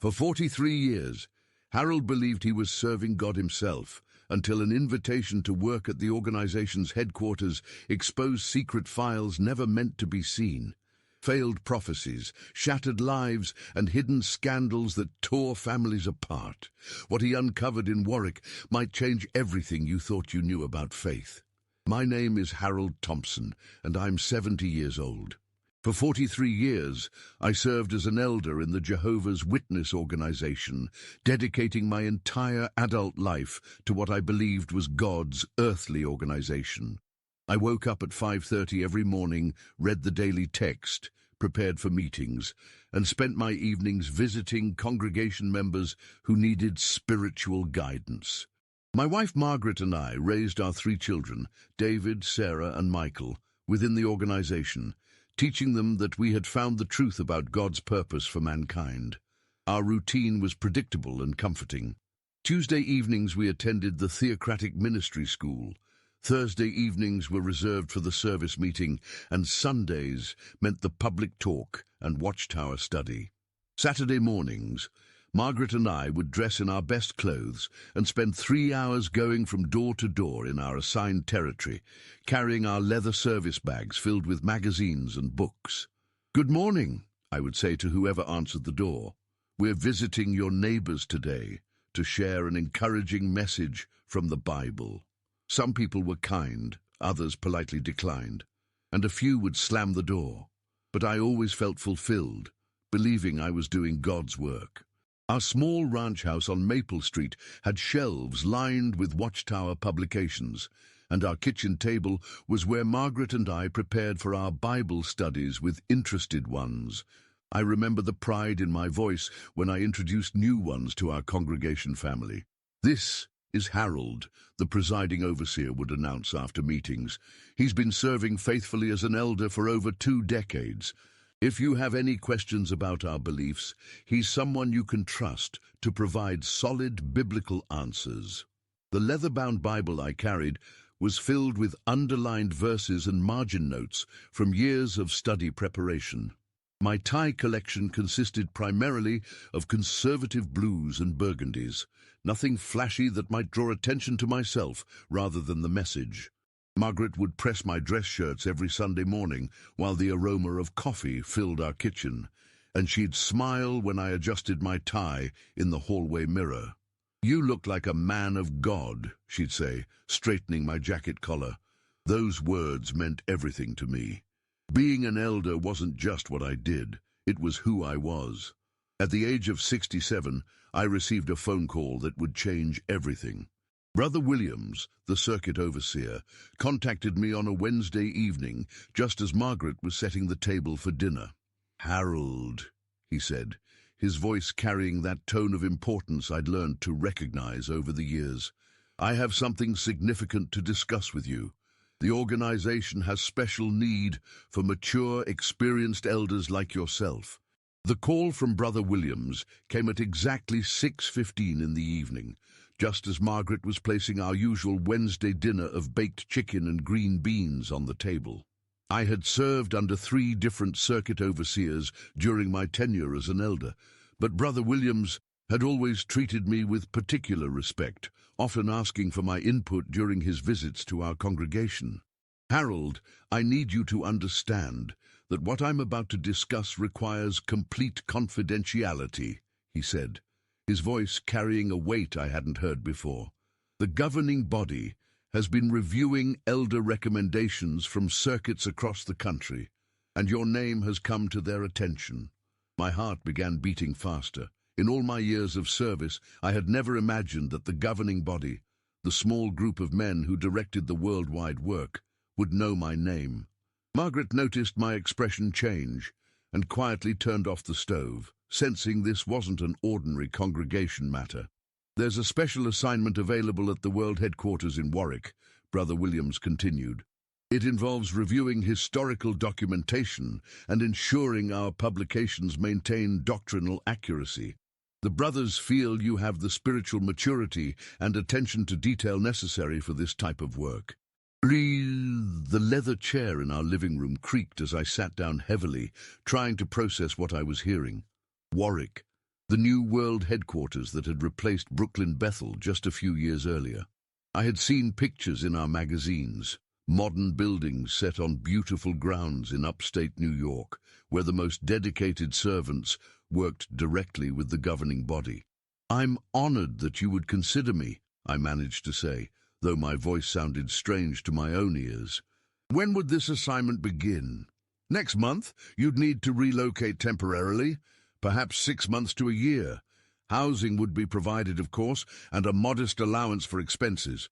For 43 years, Harold believed he was serving God himself until an invitation to work at the organization's headquarters exposed secret files never meant to be seen. Failed prophecies, shattered lives, and hidden scandals that tore families apart. What he uncovered in Warwick might change everything you thought you knew about faith. My name is Harold Thompson, and I'm 70 years old. For 43 years, I served as an elder in the Jehovah's Witness organization, dedicating my entire adult life to what I believed was God's earthly organization. I woke up at 5:30 every morning, read the daily text, prepared for meetings, and spent my evenings visiting congregation members who needed spiritual guidance. My wife Margaret and I raised our 3 children, David, Sarah, and Michael, within the organization, teaching them that we had found the truth about God's purpose for mankind. Our routine was predictable and comforting. Tuesday evenings we attended the Theocratic Ministry School. Thursday evenings were reserved for the service meeting, and Sundays meant the public talk and watchtower study. Saturday mornings, Margaret and I would dress in our best clothes and spend 3 hours going from door to door in our assigned territory, carrying our leather service bags filled with magazines and books. "Good morning," I would say to whoever answered the door. "We're visiting your neighbors today to share an encouraging message from the Bible." Some people were kind, others politely declined, and a few would slam the door. But I always felt fulfilled, believing I was doing God's work. Our small ranch house on Maple Street had shelves lined with watchtower publications, and our kitchen table was where Margaret and I prepared for our Bible studies with interested ones. I remember the pride in my voice when I introduced new ones to our congregation family. "This is Harold," the presiding overseer would announce after meetings. "He's been serving faithfully as an elder for over 2 decades. If you have any questions about our beliefs, he's someone you can trust to provide solid biblical answers." The leather-bound Bible I carried was filled with underlined verses and margin notes from years of study preparation. My tie collection consisted primarily of conservative blues and burgundies, nothing flashy that might draw attention to myself rather than the message. Margaret would press my dress shirts every Sunday morning while the aroma of coffee filled our kitchen, and she'd smile when I adjusted my tie in the hallway mirror. "You look like a man of God," she'd say, straightening my jacket collar. Those words meant everything to me. Being an elder wasn't just what I did, it was who I was. At the age of 67, I received a phone call that would change everything. Brother Williams, the circuit overseer, contacted me on a Wednesday evening, just as Margaret was setting the table for dinner. "Harold," he said, his voice carrying that tone of importance I'd learned to recognize over the years. "I have something significant to discuss with you. The organization has special need for mature, experienced elders like yourself." The call from Brother Williams came at exactly 6:15 in the evening, just as Margaret was placing our usual Wednesday dinner of baked chicken and green beans on the table. I had served under 3 different circuit overseers during my tenure as an elder, but Brother Williams had always treated me with particular respect, often asking for my input during his visits to our congregation. "Harold, I need you to understand that what I'm about to discuss requires complete confidentiality," he said, his voice carrying a weight I hadn't heard before. "The governing body has been reviewing elder recommendations from circuits across the country, and your name has come to their attention." My heart began beating faster. In all my years of service, I had never imagined that the governing body, the small group of men who directed the worldwide work, would know my name. Margaret noticed my expression change and quietly turned off the stove, sensing this wasn't an ordinary congregation matter. "There's a special assignment available at the World Headquarters in Warwick," Brother Williams continued. "It involves reviewing historical documentation and ensuring our publications maintain doctrinal accuracy. The brothers feel you have the spiritual maturity and attention to detail necessary for this type of work." The leather chair in our living room creaked as I sat down heavily, trying to process what I was hearing. Warwick. the new world headquarters that had replaced Brooklyn Bethel just a few years earlier. I had seen pictures in our magazines, modern buildings set on beautiful grounds in upstate New York, where the most dedicated servants worked directly with the governing body. "I'm honored that you would consider me," I managed to say, though my voice sounded strange to my own ears. "When would this assignment begin?" "Next month. You'd need to relocate temporarily, perhaps 6 months to a year. Housing would be provided, of course, and a modest allowance for expenses.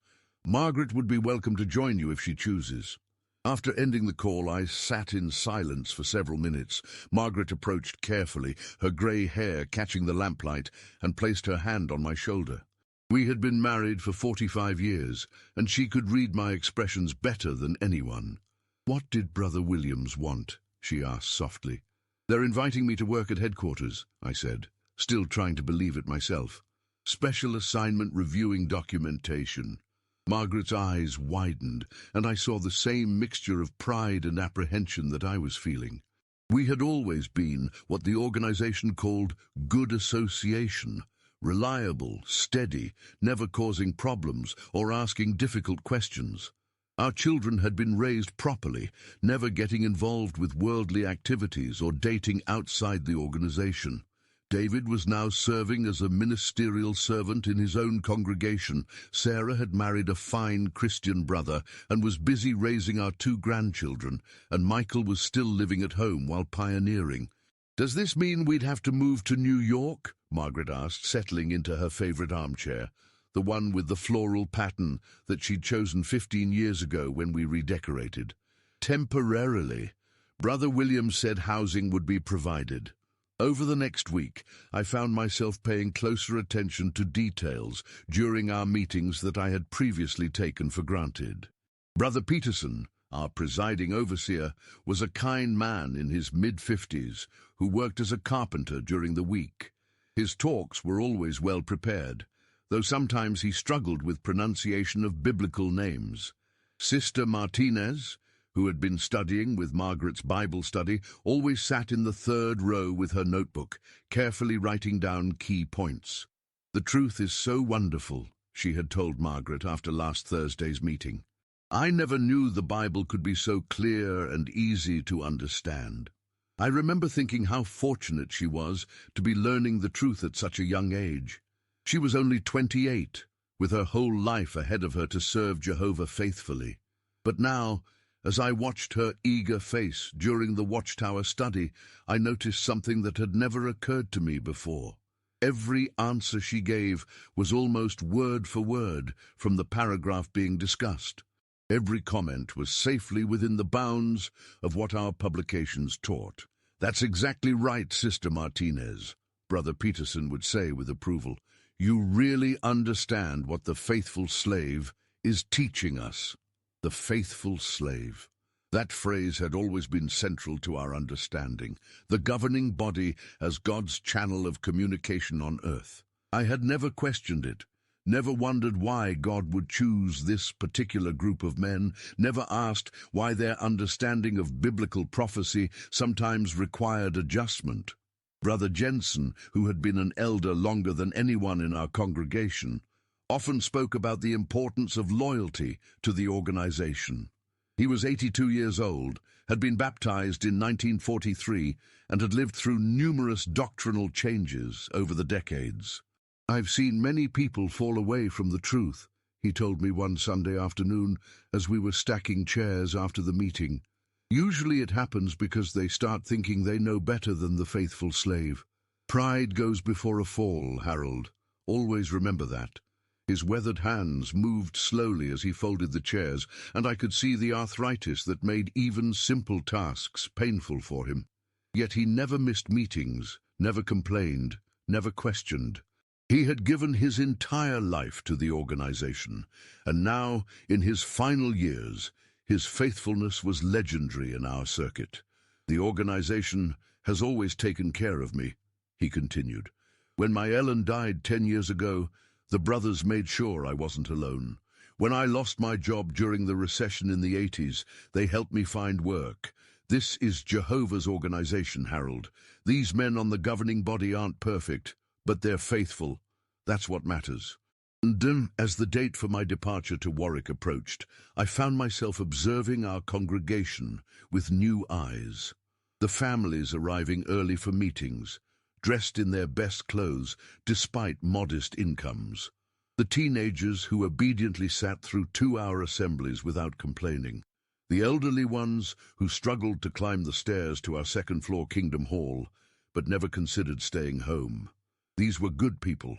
Margaret would be welcome to join you if she chooses." After ending the call, I sat in silence for several minutes. Margaret approached carefully, her grey hair catching the lamplight, and placed her hand on my shoulder. We had been married for 45 years, and she could read my expressions better than anyone. "What did Brother Williams want?" she asked softly. "They're inviting me to work at headquarters," I said, still trying to believe it myself. "Special assignment reviewing documentation." Margaret's eyes widened, and I saw the same mixture of pride and apprehension that I was feeling. We had always been what the organization called good association, reliable, steady, never causing problems or asking difficult questions. Our children had been raised properly, never getting involved with worldly activities or dating outside the organization. David was now serving as a ministerial servant in his own congregation. Sarah had married a fine Christian brother and was busy raising our 2 grandchildren, and Michael was still living at home while pioneering. "Does this mean we'd have to move to New York?" Margaret asked, settling into her favorite armchair, the one with the floral pattern that she'd chosen 15 years ago when we redecorated. "Temporarily. Brother William said housing would be provided." Over the next week, I found myself paying closer attention to details during our meetings that I had previously taken for granted. Brother Peterson, our presiding overseer, was a kind man in his mid-50s who worked as a carpenter during the week. His talks were always well prepared, though sometimes he struggled with pronunciation of biblical names. Sister Martinez, who had been studying with Margaret's Bible study, always sat in the 3rd row with her notebook, carefully writing down key points. "The truth is so wonderful," she had told Margaret after last Thursday's meeting. "I never knew the Bible could be so clear and easy to understand." I remember thinking how fortunate she was to be learning the truth at such a young age. She was only 28, with her whole life ahead of her to serve Jehovah faithfully. But now, as I watched her eager face during the Watchtower study, I noticed something that had never occurred to me before. Every answer she gave was almost word for word from the paragraph being discussed. Every comment was safely within the bounds of what our publications taught. "That's exactly right, Sister Martinez," Brother Peterson would say with approval. "You really understand what the faithful slave is teaching us." The faithful slave. That phrase had always been central to our understanding, the governing body as God's channel of communication on earth. I had never questioned it, never wondered why God would choose this particular group of men, never asked why their understanding of biblical prophecy sometimes required adjustment. Brother Jensen, who had been an elder longer than anyone in our congregation, often spoke about the importance of loyalty to the organization. He was 82 years old, had been baptized in 1943, and had lived through numerous doctrinal changes over the decades. "I've seen many people fall away from the truth," he told me one Sunday afternoon as we were stacking chairs after the meeting. "Usually it happens because they start thinking they know better than the faithful slave. Pride goes before a fall, Harold. Always remember that." His weathered hands moved slowly as he folded the chairs, and I could see the arthritis that made even simple tasks painful for him. Yet he never missed meetings, never complained, never questioned. He had given his entire life to the organization, and now, in his final years, his faithfulness was legendary in our circuit. "The organization has always taken care of me," he continued. "When my Ellen died 10 years ago, the brothers made sure I wasn't alone. When I lost my job during the recession in the 80s, they helped me find work. This is Jehovah's organization, Harold. These men on the governing body aren't perfect, but they're faithful. That's what matters. And as the date for my departure to Warwick approached, I found myself observing our congregation with new eyes. The families arriving early for meetings, dressed in their best clothes despite modest incomes. The teenagers who obediently sat through 2-hour assemblies without complaining. The elderly ones who struggled to climb the stairs to our second-floor Kingdom Hall, but never considered staying home. These were good people,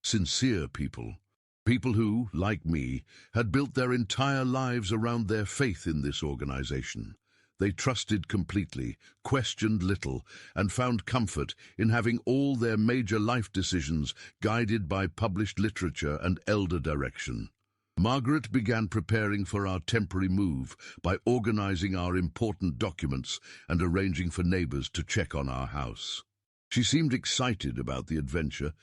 sincere people. People who, like me, had built their entire lives around their faith in this organization. They trusted completely, questioned little, and found comfort in having all their major life decisions guided by published literature and elder direction. Margaret began preparing for our temporary move by organizing our important documents and arranging for neighbors to check on our house. She seemed excited about the adventure,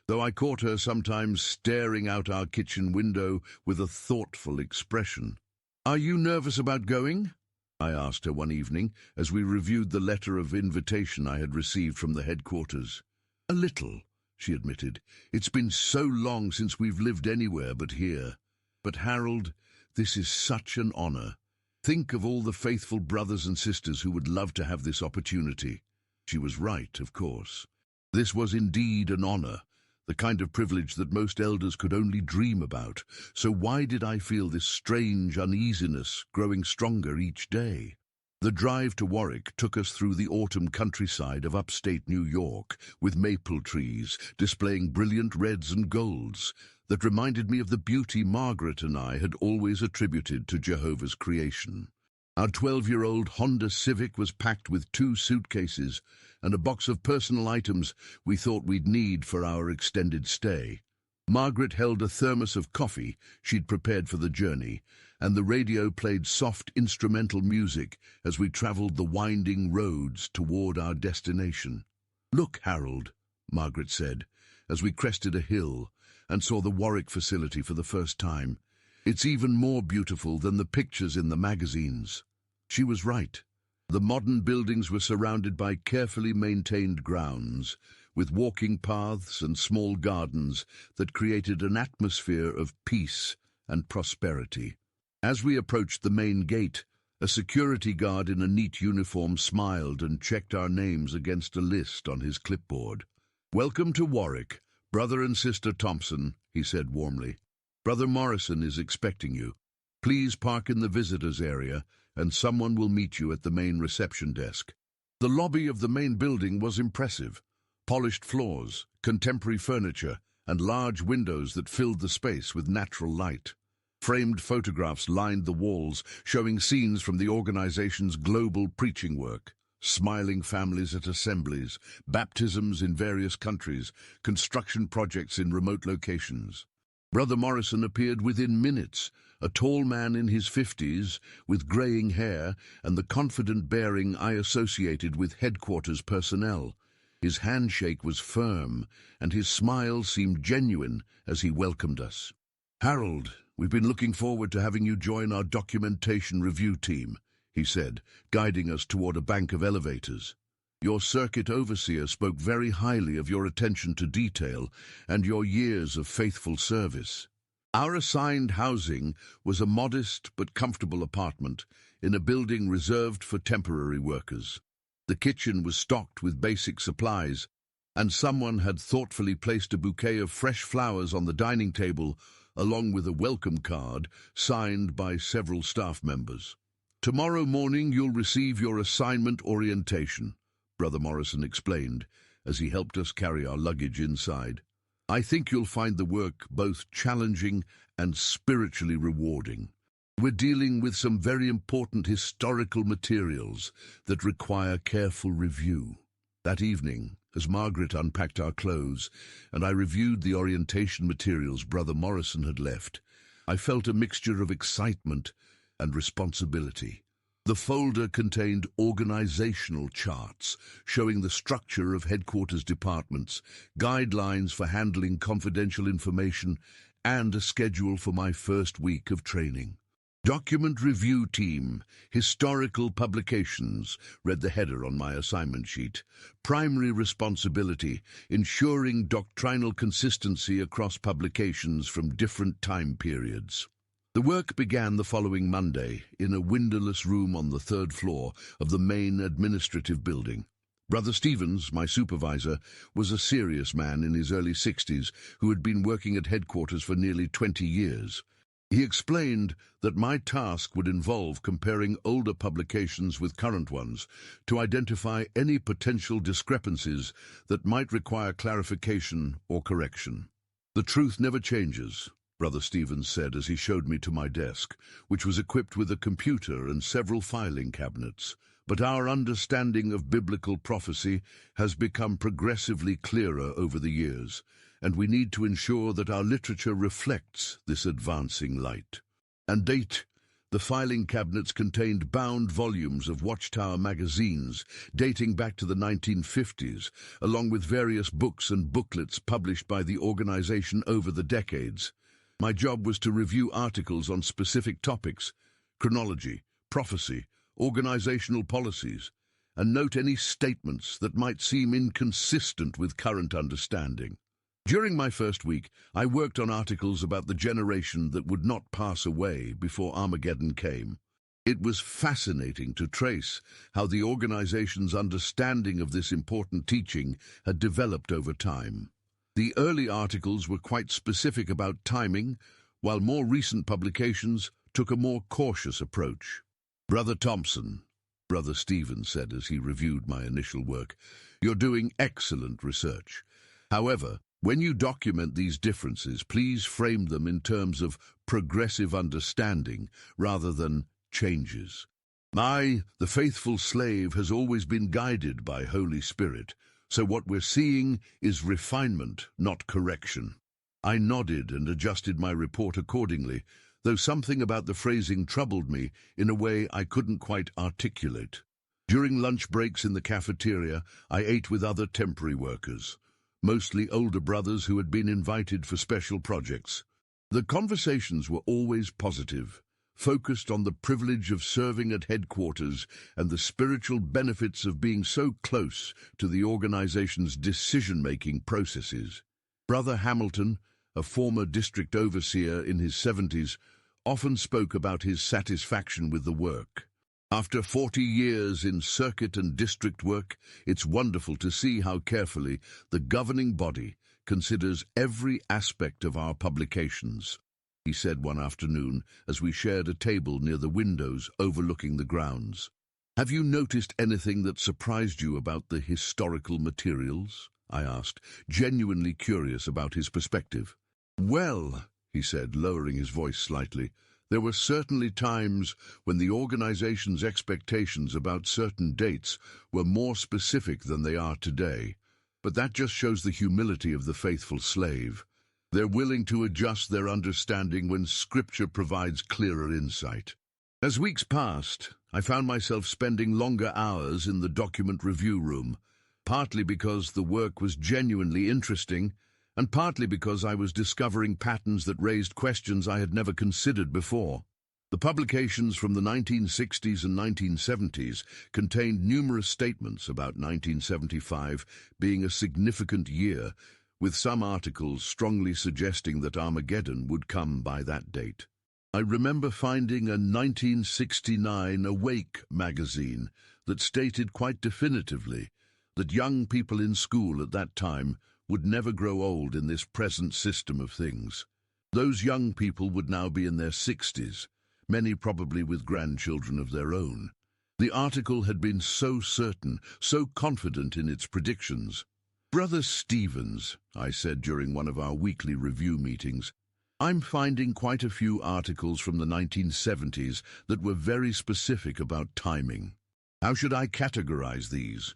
though I caught her sometimes staring out our kitchen window with a thoughtful expression. "Are you nervous about going?" I asked her one evening as we reviewed the letter of invitation I had received from the headquarters. "A little," she admitted. "It's been so long since we've lived anywhere but here. But Harold, this is such an honor. Think of all the faithful brothers and sisters who would love to have this opportunity." She was right, of course. This was indeed an honor, the kind of privilege that most elders could only dream about. So why did I feel this strange uneasiness growing stronger each day? The drive to Warwick took us through the autumn countryside of upstate New York, with maple trees displaying brilliant reds and golds that reminded me of the beauty Margaret and I had always attributed to Jehovah's creation. Our 12-year-old Honda Civic was packed with 2 suitcases and a box of personal items we thought we'd need for our extended stay. Margaret held a thermos of coffee she'd prepared for the journey, and the radio played soft instrumental music as we traveled the winding roads toward our destination. "Look, Harold," Margaret said, as we crested a hill and saw the Warwick facility for the first time. "It's even more beautiful than the pictures in the magazines." She was right. The modern buildings were surrounded by carefully maintained grounds, with walking paths and small gardens that created an atmosphere of peace and prosperity. As we approached the main gate, a security guard in a neat uniform smiled and checked our names against a list on his clipboard. "Welcome to Warwick, Brother and Sister Thompson," he said warmly. "Brother Morrison is expecting you. Please park in the visitors area, and someone will meet you at the main reception desk." The lobby of the main building was impressive. Polished floors, contemporary furniture, and large windows that filled the space with natural light. Framed photographs lined the walls, showing scenes from the organization's global preaching work. Smiling families at assemblies, baptisms in various countries, construction projects in remote locations. Brother Morrison appeared within minutes, a tall man in his 50s, with graying hair and the confident bearing I associated with headquarters personnel. His handshake was firm, and his smile seemed genuine as he welcomed us. "Harold, we've been looking forward to having you join our documentation review team," he said, guiding us toward a bank of elevators. "Your circuit overseer spoke very highly of your attention to detail and your years of faithful service." Our assigned housing was a modest but comfortable apartment in a building reserved for temporary workers. The kitchen was stocked with basic supplies, and someone had thoughtfully placed a bouquet of fresh flowers on the dining table, along with a welcome card signed by several staff members. "Tomorrow morning you'll receive your assignment orientation," Brother Morrison explained, as he helped us carry our luggage inside. "I think you'll find the work both challenging and spiritually rewarding. We're dealing with some very important historical materials that require careful review." That evening, as Margaret unpacked our clothes and I reviewed the orientation materials Brother Morrison had left, I felt a mixture of excitement and responsibility. The folder contained organizational charts showing the structure of headquarters departments, guidelines for handling confidential information, and a schedule for my first week of training. Document Review Team, Historical Publications, read the header on my assignment sheet. Primary responsibility, ensuring doctrinal consistency across publications from different time periods. The work began the following Monday in a windowless room on the third floor of the main administrative building. Brother Stevens, my supervisor, was a serious man in his early 60s who had been working at headquarters for nearly 20 years. He explained that my task would involve comparing older publications with current ones to identify any potential discrepancies that might require clarification or correction. "The truth never changes," Brother Stevens said as he showed me to my desk, which was equipped with a computer and several filing cabinets. "But our understanding of biblical prophecy has become progressively clearer over the years, and we need to ensure that our literature reflects this advancing light." And date, the filing cabinets contained bound volumes of Watchtower magazines dating back to the 1950s, along with various books and booklets published by the organization over the decades. My job was to review articles on specific topics, chronology, prophecy, organizational policies, and note any statements that might seem inconsistent with current understanding. During my first week, I worked on articles about the generation that would not pass away before Armageddon came. It was fascinating to trace how the organization's understanding of this important teaching had developed over time. The early articles were quite specific about timing, while more recent publications took a more cautious approach. "Brother Thompson," Brother Stevens said as he reviewed my initial work, "you're doing excellent research. However, when you document these differences, please frame them in terms of progressive understanding rather than changes. I, the faithful slave, has always been guided by Holy Spirit, so what we're seeing is refinement, not correction." I nodded and adjusted my report accordingly, though something about the phrasing troubled me in a way I couldn't quite articulate. During lunch breaks in the cafeteria, I ate with other temporary workers, mostly older brothers who had been invited for special projects. The conversations were always positive, focused on the privilege of serving at headquarters and the spiritual benefits of being so close to the organization's decision-making processes. Brother Hamilton, a former district overseer in his 70s, often spoke about his satisfaction with the work. "After 40 years in circuit and district work, it's wonderful to see how carefully the governing body considers every aspect of our publications," he said one afternoon as we shared a table near the windows overlooking the grounds. "Have you noticed anything that surprised you about the historical materials?" I asked, genuinely curious about his perspective. "Well," he said, lowering his voice slightly, "there were certainly times when the organization's expectations about certain dates were more specific than they are today. But that just shows the humility of the faithful slave. They're willing to adjust their understanding when Scripture provides clearer insight." As weeks passed, I found myself spending longer hours in the document review room, partly because the work was genuinely interesting, and partly because I was discovering patterns that raised questions I had never considered before. The publications from the 1960s and 1970s contained numerous statements about 1975 being a significant year, with some articles strongly suggesting that Armageddon would come by that date. I remember finding a 1969 Awake magazine that stated quite definitively that young people in school at that time would never grow old in this present system of things. Those young people would now be in their 60s, many probably with grandchildren of their own. The article had been so certain, so confident in its predictions. "Brother Stevens," I said during one of our weekly review meetings, "I'm finding quite a few articles from the 1970s that were very specific about timing. How should I categorize these?"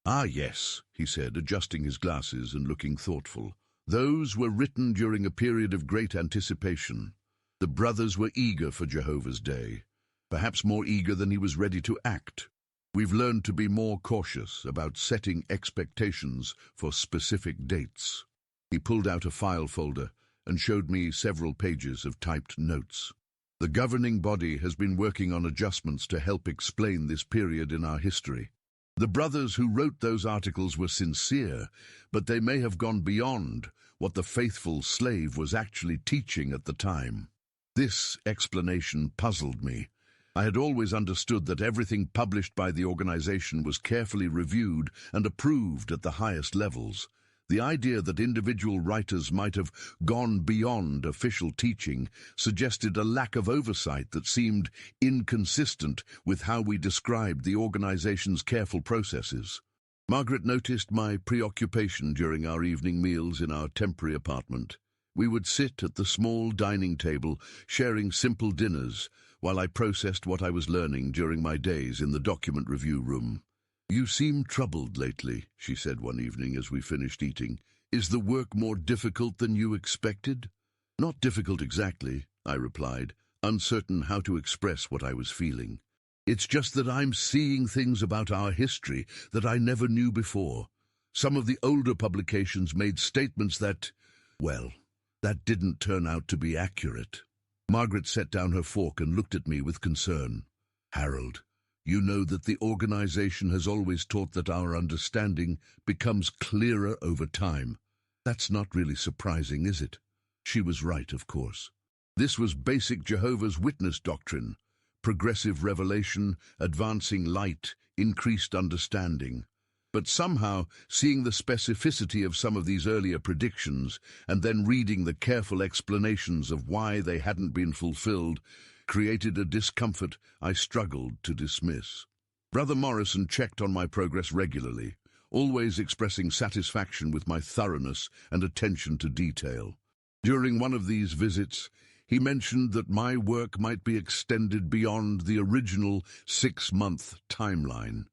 "Ah, yes," he said, adjusting his glasses and looking thoughtful. "Those were written during a period of great anticipation. The brothers were eager for Jehovah's Day, perhaps more eager than he was ready to act. We've learned to be more cautious about setting expectations for specific dates." He pulled out a file folder and showed me several pages of typed notes. The governing body has been working on adjustments to help explain this period in our history. The brothers who wrote those articles were sincere, but they may have gone beyond what the faithful slave was actually teaching at the time. This explanation puzzled me. I had always understood that everything published by the organization was carefully reviewed and approved at the highest levels. The idea that individual writers might have gone beyond official teaching suggested a lack of oversight that seemed inconsistent with how we described the organization's careful processes. Margaret noticed my preoccupation during our evening meals in our temporary apartment. We would sit at the small dining table, sharing simple dinners, while I processed what I was learning during my days in the document review room. "You seem troubled lately," she said one evening as we finished eating. "Is the work more difficult than you expected?" "Not difficult exactly," I replied, uncertain how to express what I was feeling. "It's just that I'm seeing things about our history that I never knew before. Some of the older publications made statements that, well, that didn't turn out to be accurate." Margaret set down her fork and looked at me with concern. "Harold, you know that the organization has always taught that our understanding becomes clearer over time. That's not really surprising, is it?" She was right, of course. This was basic Jehovah's Witness doctrine: progressive revelation, advancing light, increased understanding. But somehow, seeing the specificity of some of these earlier predictions, and then reading the careful explanations of why they hadn't been fulfilled, created a discomfort I struggled to dismiss. Brother Morrison checked on my progress regularly, always expressing satisfaction with my thoroughness and attention to detail. During one of these visits, he mentioned that my work might be extended beyond the original 6-month timeline.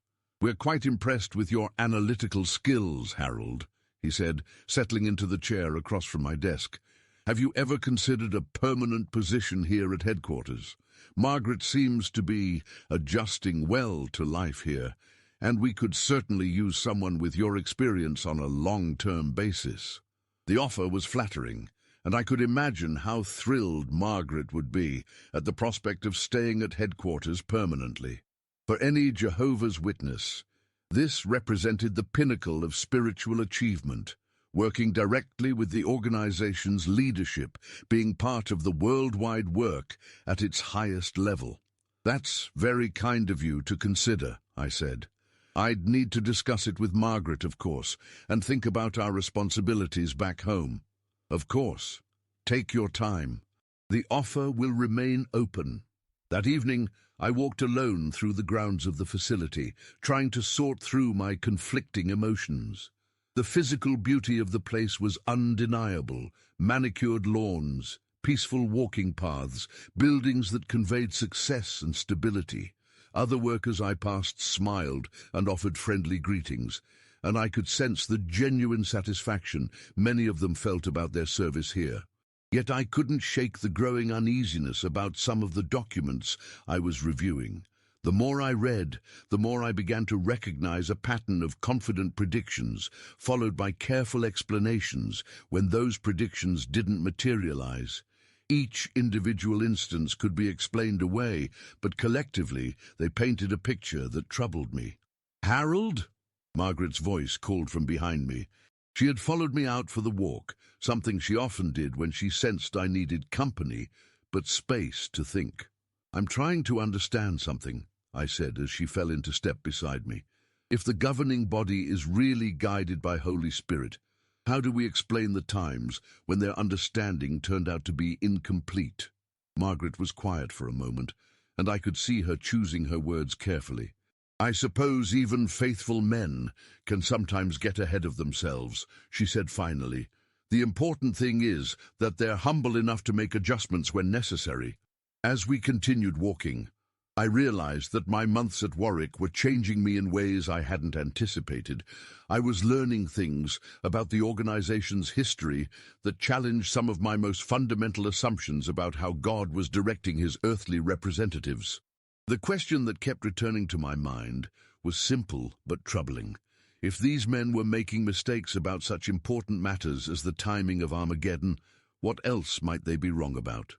"We're quite impressed with your analytical skills, Harold," he said, settling into the chair across from my desk. "Have you ever considered a permanent position here at headquarters? Margaret seems to be adjusting well to life here, and we could certainly use someone with your experience on a long-term basis." The offer was flattering, and I could imagine how thrilled Margaret would be at the prospect of staying at headquarters permanently. For any Jehovah's Witness, this represented the pinnacle of spiritual achievement, working directly with the organization's leadership, being part of the worldwide work at its highest level. "That's very kind of you to consider," I said. "I'd need to discuss it with Margaret, of course, and think about our responsibilities back home." "Of course. Take your time. The offer will remain open." That evening, I walked alone through the grounds of the facility, trying to sort through my conflicting emotions. The physical beauty of the place was undeniable: manicured lawns, peaceful walking paths, buildings that conveyed success and stability. Other workers I passed smiled and offered friendly greetings, and I could sense the genuine satisfaction many of them felt about their service here. Yet I couldn't shake the growing uneasiness about some of the documents I was reviewing. The more I read, the more I began to recognize a pattern of confident predictions, followed by careful explanations when those predictions didn't materialize. Each individual instance could be explained away, but collectively they painted a picture that troubled me. "Harold?" Margaret's voice called from behind me. She had followed me out for the walk, something she often did when she sensed I needed company, but space to think. "I'm trying to understand something," I said as she fell into step beside me. "If the governing body is really guided by Holy Spirit, how do we explain the times when their understanding turned out to be incomplete?" Margaret was quiet for a moment, and I could see her choosing her words carefully. "I suppose even faithful men can sometimes get ahead of themselves," she said finally. "The important thing is that they're humble enough to make adjustments when necessary." As we continued walking, I realized that my months at Warwick were changing me in ways I hadn't anticipated. I was learning things about the organization's history that challenged some of my most fundamental assumptions about how God was directing his earthly representatives. The question that kept returning to my mind was simple but troubling. If these men were making mistakes about such important matters as the timing of Armageddon, what else might they be wrong about?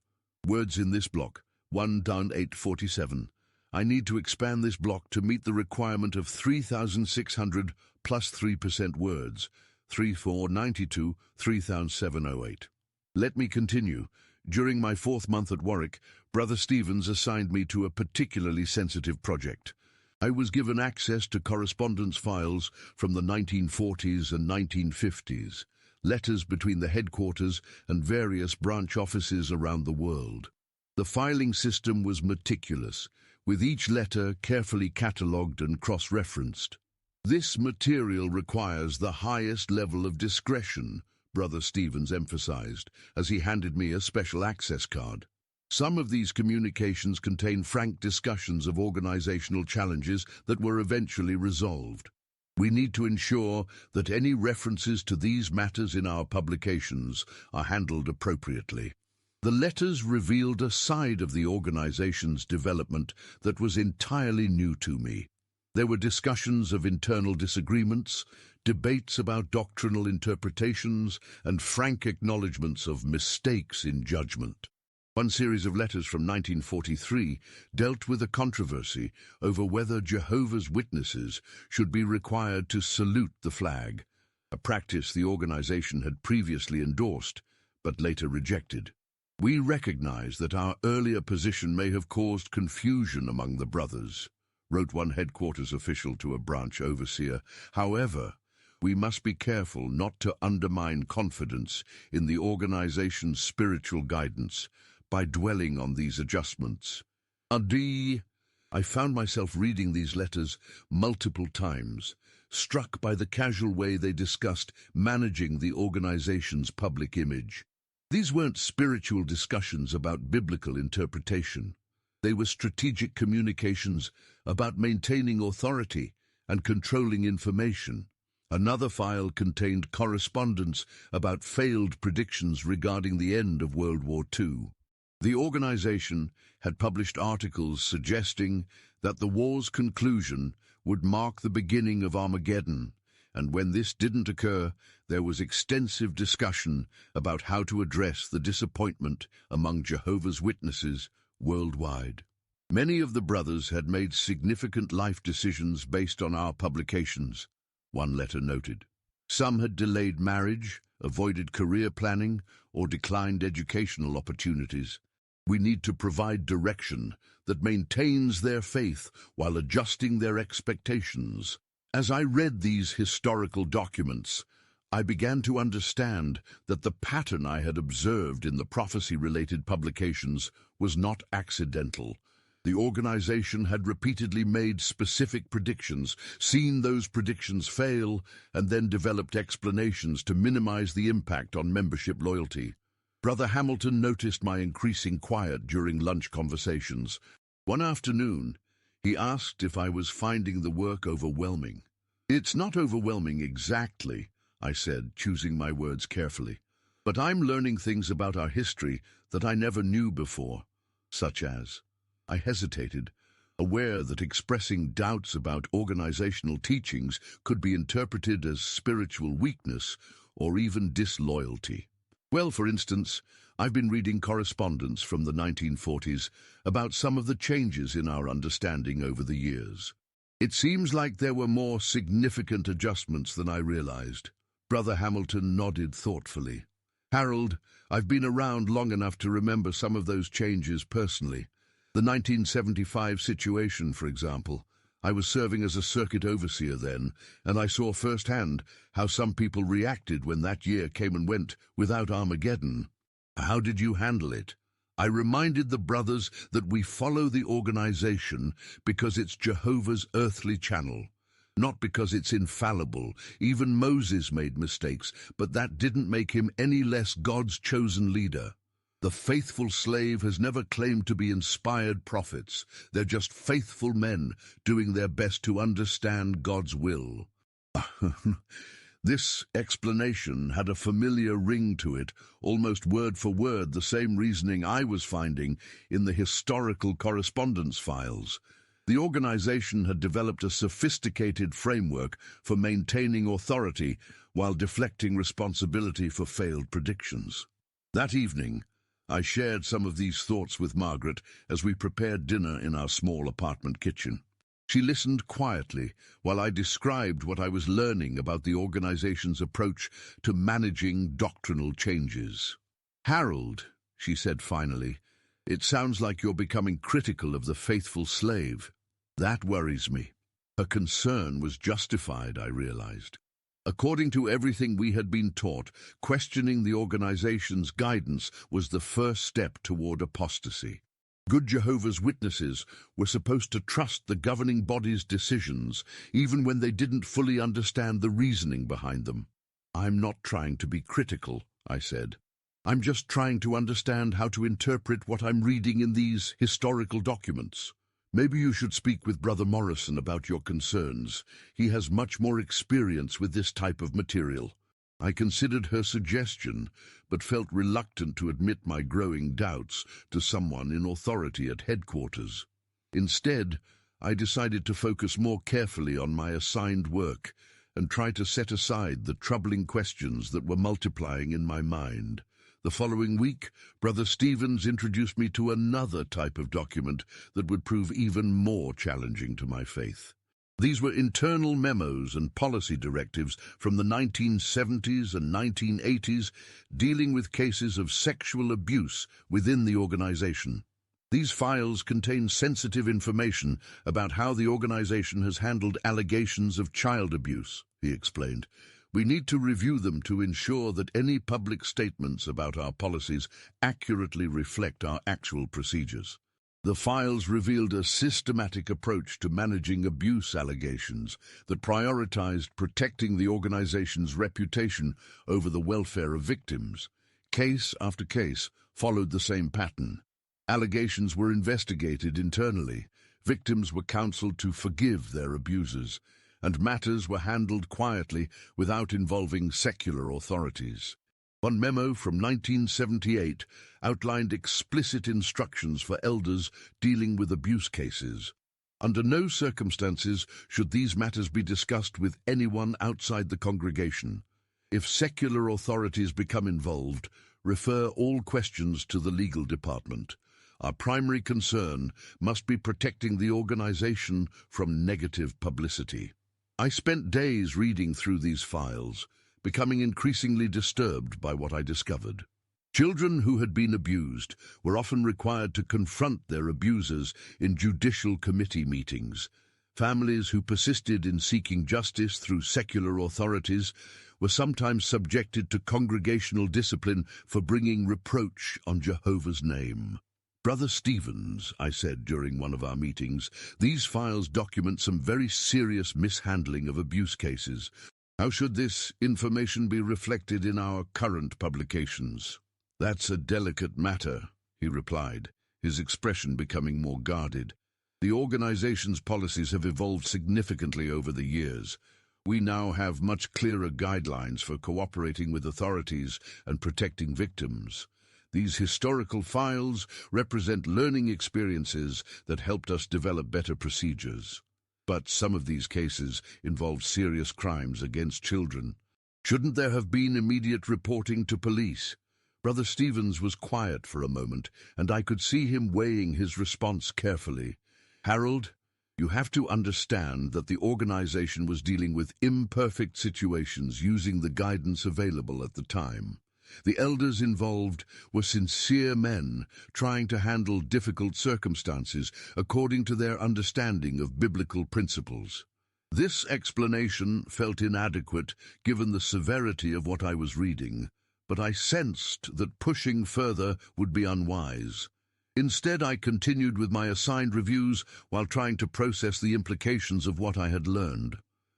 Words in this block: 1 down 847. I need to expand this block to meet the requirement of 3,600 plus 3% words. 3492, 3,708. Let me continue. During my 4th month at Warwick, Brother Stevens assigned me to a particularly sensitive project. I was given access to correspondence files from the 1940s and 1950s, letters between the headquarters and various branch offices around the world. The filing system was meticulous, with each letter carefully catalogued and cross-referenced. This material requires the highest level of discretion, Brother Stevens emphasized, as he handed me a special access card. Some of these communications contain frank discussions of organizational challenges that were eventually resolved. We need to ensure that any references to these matters in our publications are handled appropriately. The letters revealed a side of the organization's development that was entirely new to me. There were discussions of internal disagreements, debates about doctrinal interpretations, and frank acknowledgments of mistakes in judgment. One series of letters from 1943 dealt with a controversy over whether Jehovah's Witnesses should be required to salute the flag, a practice the organization had previously endorsed, but later rejected. We recognize that our earlier position may have caused confusion among the brothers, wrote one headquarters official to a branch overseer. However, we must be careful not to undermine confidence in the organization's spiritual guidance by dwelling on these adjustments. I found myself reading these letters multiple times, struck by the casual way they discussed managing the organization's public image. These weren't spiritual discussions about biblical interpretation. They were strategic communications about maintaining authority and controlling information. Another file contained correspondence about failed predictions regarding the end of World War II. The organization had published articles suggesting that the war's conclusion would mark the beginning of Armageddon, and when this didn't occur, there was extensive discussion about how to address the disappointment among Jehovah's Witnesses worldwide. Many of the brothers had made significant life decisions based on our publications, one letter noted. Some had delayed marriage, avoided career planning, or declined educational opportunities. We need to provide direction that maintains their faith while adjusting their expectations. As I read these historical documents, I began to understand that the pattern I had observed in the prophecy-related publications was not accidental. The organization had repeatedly made specific predictions, seen those predictions fail, and then developed explanations to minimize the impact on membership loyalty. Brother Hamilton noticed my increasing quiet during lunch conversations. One afternoon, he asked if I was finding the work overwhelming. "It's not overwhelming exactly," I said, choosing my words carefully. "But I'm learning things about our history that I never knew before, such as..." I hesitated, aware that expressing doubts about organizational teachings could be interpreted as spiritual weakness or even disloyalty. "Well, for instance, I've been reading correspondence from the 1940s about some of the changes in our understanding over the years. It seems like there were more significant adjustments than I realized." Brother Hamilton nodded thoughtfully. "Harold, I've been around long enough to remember some of those changes personally. The 1975 situation, for example. I was serving as a circuit overseer then, and I saw firsthand how some people reacted when that year came and went without Armageddon. How did you handle it?" I reminded the brothers that we follow the organization because it's Jehovah's earthly channel, not because it's infallible. Even Moses made mistakes, but that didn't make him any less God's chosen leader. The faithful slave has never claimed to be inspired prophets. They're just faithful men doing their best to understand God's will. This explanation had a familiar ring to it, almost word for word the same reasoning I was finding in the historical correspondence files. The organization had developed a sophisticated framework for maintaining authority while deflecting responsibility for failed predictions. That evening, I shared some of these thoughts with Margaret as we prepared dinner in our small apartment kitchen. She listened quietly while I described what I was learning about the organization's approach to managing doctrinal changes. "Harold," she said finally, "it sounds like you're becoming critical of the faithful slave. That worries me." Her concern was justified, I realized. According to everything we had been taught, questioning the organization's guidance was the first step toward apostasy. Good Jehovah's Witnesses were supposed to trust the governing body's decisions, even when they didn't fully understand the reasoning behind them. "I'm not trying to be critical," I said. "I'm just trying to understand how to interpret what I'm reading in these historical documents. Maybe you should speak with Brother Morrison about your concerns. He has much more experience with this type of material." I considered her suggestion, but felt reluctant to admit my growing doubts to someone in authority at headquarters. Instead, I decided to focus more carefully on my assigned work and try to set aside the troubling questions that were multiplying in my mind. The following week, Brother Stevens introduced me to another type of document that would prove even more challenging to my faith. These were internal memos and policy directives from the 1970s and 1980s dealing with cases of sexual abuse within the organization. These files contain sensitive information about how the organization has handled allegations of child abuse, he explained. "We need to review them to ensure that any public statements about our policies accurately reflect our actual procedures." The files revealed a systematic approach to managing abuse allegations that prioritized protecting the organization's reputation over the welfare of victims. Case after case followed the same pattern. Allegations were investigated internally, victims were counseled to forgive their abusers, and matters were handled quietly without involving secular authorities. One memo from 1978 outlined explicit instructions for elders dealing with abuse cases. Under no circumstances should these matters be discussed with anyone outside the congregation. If secular authorities become involved, refer all questions to the legal department. Our primary concern must be protecting the organization from negative publicity. I spent days reading through these files, becoming increasingly disturbed by what I discovered. Children who had been abused were often required to confront their abusers in judicial committee meetings. Families who persisted in seeking justice through secular authorities were sometimes subjected to congregational discipline for bringing reproach on Jehovah's name. "Brother Stevens," I said during one of our meetings, "these files document some very serious mishandling of abuse cases. How should this information be reflected in our current publications?" "That's a delicate matter," he replied, his expression becoming more guarded. "The organization's policies have evolved significantly over the years. We now have much clearer guidelines for cooperating with authorities and protecting victims. These historical files represent learning experiences that helped us develop better procedures. But some of these cases involved serious crimes against children. Shouldn't there have been immediate reporting to police?" Brother Stevens was quiet for a moment, and I could see him weighing his response carefully. "Harold, you have to understand that the organization was dealing with imperfect situations using the guidance available at the time. The elders involved were sincere men trying to handle difficult circumstances according to their understanding of biblical principles. This explanation felt inadequate given the severity of what I was reading, but I sensed that pushing further would be unwise. Instead, I continued with my assigned reviews while trying to process the implications of what I had learned.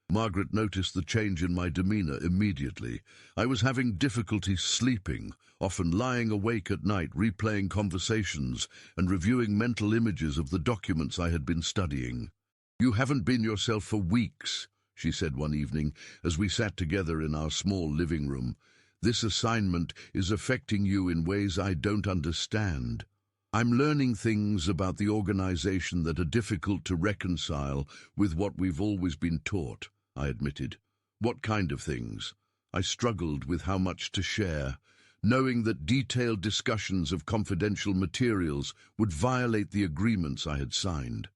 Margaret noticed the change in my demeanor immediately. I was having difficulty sleeping, often lying awake at night replaying conversations and reviewing mental images of the documents I had been studying. "You haven't been yourself for weeks," she said one evening as we sat together in our small living room. "This assignment is affecting you in ways I don't understand. I'm learning things about the organization that are difficult to reconcile with what we've always been taught," I admitted. "What kind of things?" I struggled with how much to share. knowing that detailed discussions of confidential materials would violate the agreements I had signed.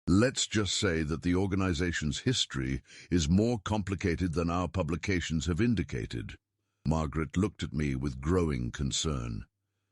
Let's just say that the organization's history is more complicated than our publications have indicated. Margaret looked at me with growing concern.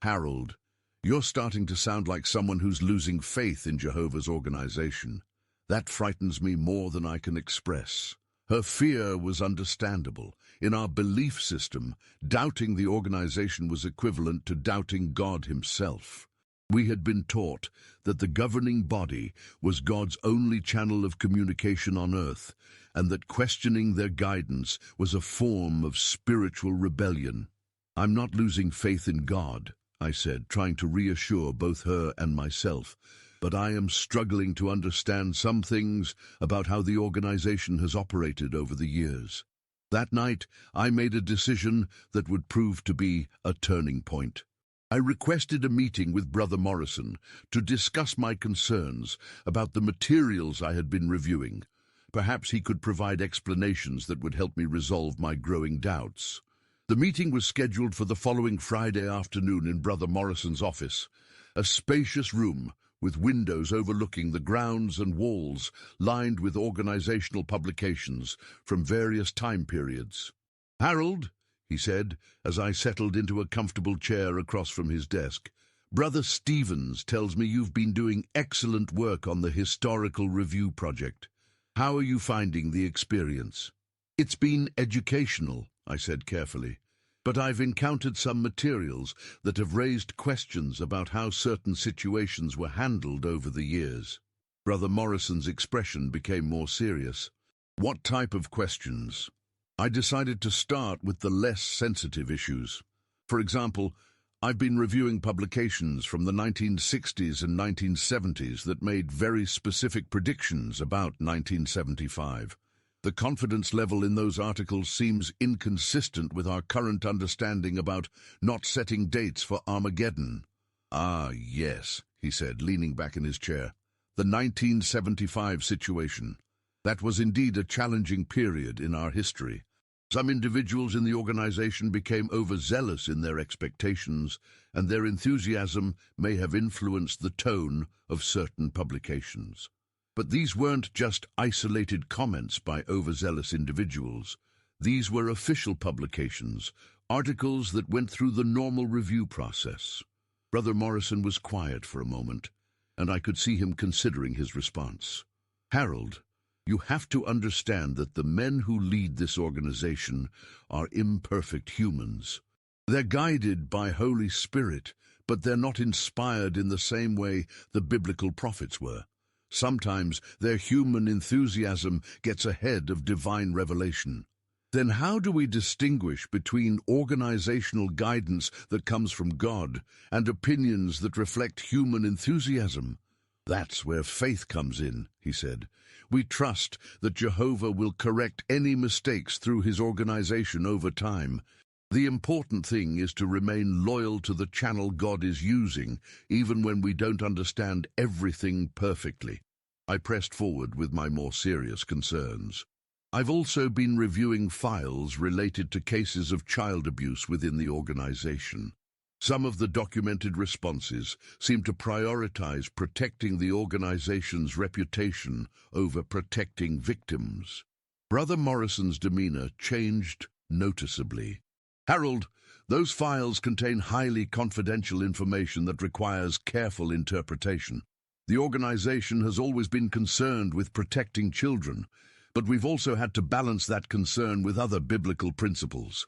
Harold, you're starting to sound like someone who's losing faith in Jehovah's organization. That frightens me more than I can express. Her fear was understandable. In our belief system, doubting the organization was equivalent to doubting God himself. We had been taught that the governing body was God's only channel of communication on earth, and that questioning their guidance was a form of spiritual rebellion. I'm not losing faith in God, I said, trying to reassure both her and myself, but I am struggling to understand some things about how the organization has operated over the years. That night, I made a decision that would prove to be a turning point. I requested a meeting with Brother Morrison to discuss my concerns about the materials I had been reviewing. Perhaps he could provide explanations that would help me resolve my growing doubts. The meeting was scheduled for the following Friday afternoon in Brother Morrison's office, a spacious room with windows overlooking the grounds and walls lined with organizational publications from various time periods. "Harold," he said, as I settled into a comfortable chair across from his desk, "Brother Stevens tells me you've been doing excellent work on the historical review project. How are you finding the experience?" "It's been educational," I said carefully, "but I've encountered some materials that have raised questions about how certain situations were handled over the years." Brother Morrison's expression became more serious. "What type of questions?" I decided to start with the less sensitive issues. For example, I've been reviewing publications from the 1960s and 1970s that made very specific predictions about 1975. The confidence level in those articles seems inconsistent with our current understanding about not setting dates for Armageddon. "Ah, yes," he said, leaning back in his chair. "The 1975 situation. That was indeed a challenging period in our history. Some individuals in the organization became overzealous in their expectations, and their enthusiasm may have influenced the tone of certain publications. But these weren't just isolated comments by overzealous individuals. These were official publications, articles that went through the normal review process." Brother Morrison was quiet for a moment, and I could see him considering his response. "Harold, you have to understand that the men who lead this organization are imperfect humans. They're guided by Holy Spirit, but they're not inspired in the same way the biblical prophets were. Sometimes their human enthusiasm gets ahead of divine revelation. Then how do we distinguish between organizational guidance that comes from God and opinions that reflect human enthusiasm?" "That's where faith comes in," he said. "We trust that Jehovah will correct any mistakes through his organization over time. The important thing is to remain loyal to the channel God is using, even when we don't understand everything perfectly." I pressed forward with my more serious concerns. "I've also been reviewing files related to cases of child abuse within the organization. Some of the documented responses seem to prioritize protecting the organization's reputation over protecting victims." Brother Morrison's demeanor changed noticeably. "Harold, those files contain highly confidential information that requires careful interpretation. The organization has always been concerned with protecting children, but we've also had to balance that concern with other biblical principles.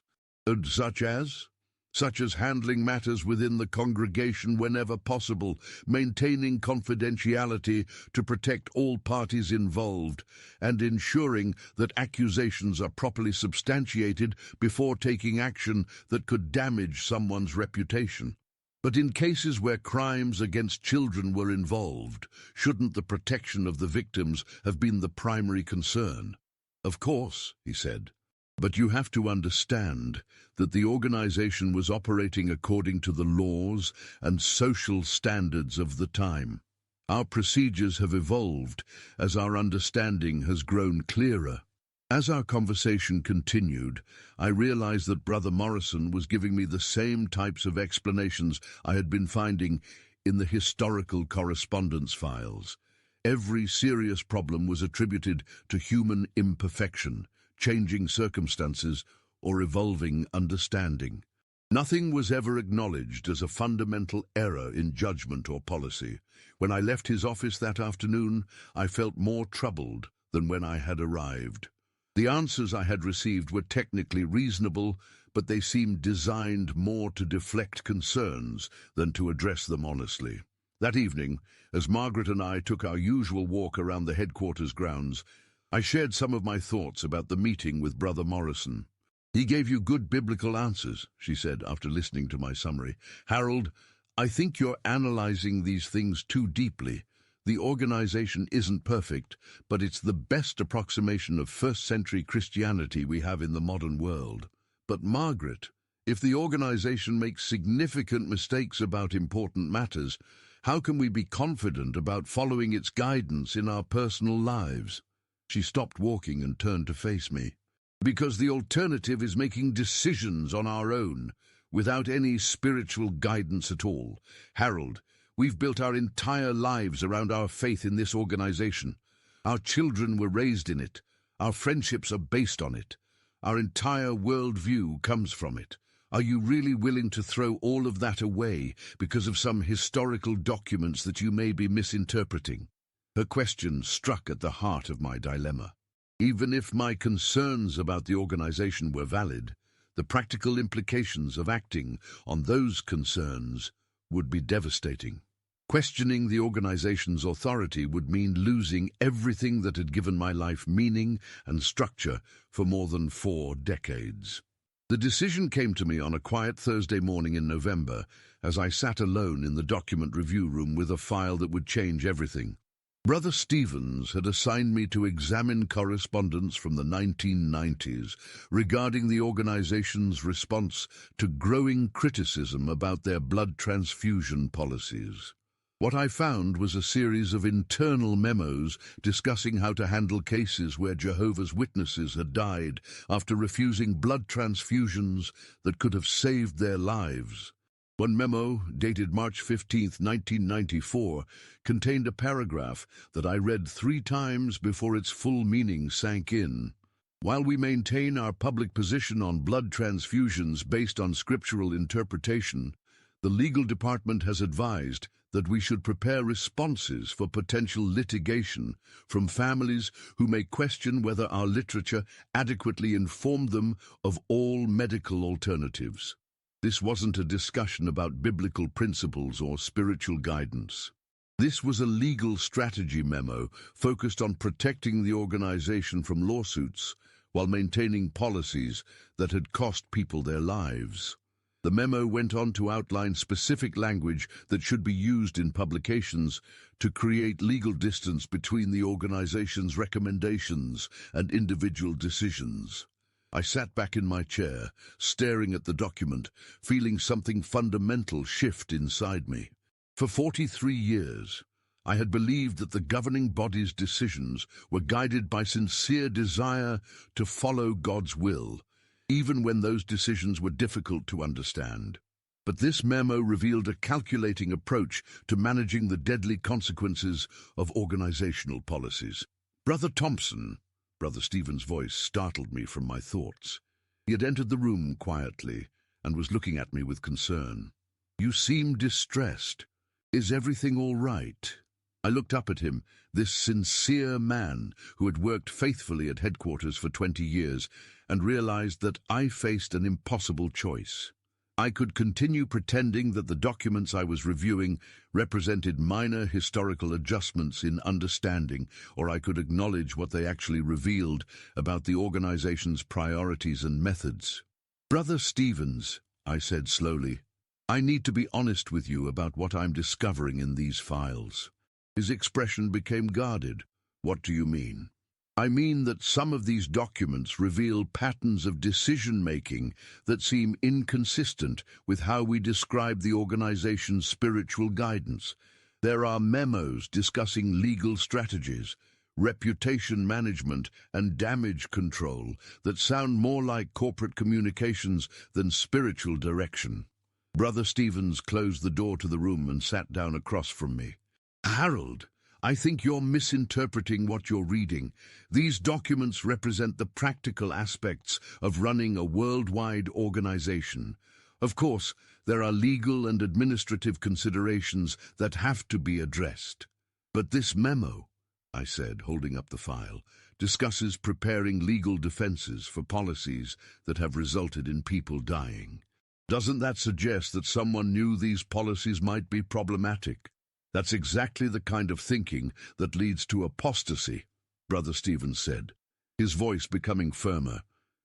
Such as handling matters within the congregation whenever possible, maintaining confidentiality to protect all parties involved, and ensuring that accusations are properly substantiated before taking action that could damage someone's reputation. But in cases where crimes against children were involved, shouldn't the protection of the victims have been the primary concern?" "Of course," he said. "But you have to understand that the organization was operating according to the laws and social standards of the time. Our procedures have evolved as our understanding has grown clearer." As our conversation continued, I realized that Brother Morrison was giving me the same types of explanations I had been finding in the historical correspondence files. Every serious problem was attributed to human imperfection, changing circumstances, or evolving understanding. Nothing was ever acknowledged as a fundamental error in judgment or policy. When I left his office that afternoon, I felt more troubled than when I had arrived. The answers I had received were technically reasonable, but they seemed designed more to deflect concerns than to address them honestly. That evening, as Margaret and I took our usual walk around the headquarters grounds, I shared some of my thoughts about the meeting with Brother Morrison. "He gave you good biblical answers," she said after listening to my summary. "Harold, I think you're analyzing these things too deeply. The organization isn't perfect, but it's the best approximation of first-century Christianity we have in the modern world." "But Margaret, if the organization makes significant mistakes about important matters, how can we be confident about following its guidance in our personal lives?" She stopped walking and turned to face me. "Because the alternative is making decisions on our own, without any spiritual guidance at all. Harold, we've built our entire lives around our faith in this organization. Our children were raised in it. Our friendships are based on it. Our entire worldview comes from it. Are you really willing to throw all of that away because of some historical documents that you may be misinterpreting?" Her question struck at the heart of my dilemma. Even if my concerns about the organization were valid, the practical implications of acting on those concerns would be devastating. Questioning the organization's authority would mean losing everything that had given my life meaning and structure for more than 4 decades. The decision came to me on a quiet Thursday morning in November as I sat alone in the document review room with a file that would change everything. Brother Stevens had assigned me to examine correspondence from the 1990s regarding the organization's response to growing criticism about their blood transfusion policies. What I found was a series of internal memos discussing how to handle cases where Jehovah's Witnesses had died after refusing blood transfusions that could have saved their lives. One memo, dated March 15, 1994, contained a paragraph that I read 3 times before its full meaning sank in. "While we maintain our public position on blood transfusions based on scriptural interpretation, the legal department has advised that we should prepare responses for potential litigation from families who may question whether our literature adequately informed them of all medical alternatives." This wasn't a discussion about biblical principles or spiritual guidance. This was a legal strategy memo focused on protecting the organization from lawsuits while maintaining policies that had cost people their lives. The memo went on to outline specific language that should be used in publications to create legal distance between the organization's recommendations and individual decisions. I sat back in my chair, staring at the document, feeling something fundamental shift inside me. For 43 years, I had believed that the governing body's decisions were guided by sincere desire to follow God's will, even when those decisions were difficult to understand. But this memo revealed a calculating approach to managing the deadly consequences of organizational policies. "Brother Thompson," Brother Stephen's voice startled me from my thoughts. He had entered the room quietly and was looking at me with concern. "You seem distressed. Is everything all right?" I looked up at him, this sincere man who had worked faithfully at headquarters for 20 years, and realized that I faced an impossible choice. I could continue pretending that the documents I was reviewing represented minor historical adjustments in understanding, or I could acknowledge what they actually revealed about the organization's priorities and methods. "Brother Stevens," I said slowly, "I need to be honest with you about what I'm discovering in these files." His expression became guarded. "What do you mean?" "I mean that some of these documents reveal patterns of decision-making that seem inconsistent with how we describe the organization's spiritual guidance. There are memos discussing legal strategies, reputation management, and damage control that sound more like corporate communications than spiritual direction. Brother Stevens closed the door to the room and sat down across from me. Harold, I think you're misinterpreting what you're reading. These documents represent the practical aspects of running a worldwide organization. Of course, there are legal and administrative considerations that have to be addressed. But this memo, I said, holding up the file, discusses preparing legal defenses for policies that have resulted in people dying. Doesn't that suggest that someone knew these policies might be problematic? That's exactly the kind of thinking that leads to apostasy, Brother Stevens said, his voice becoming firmer.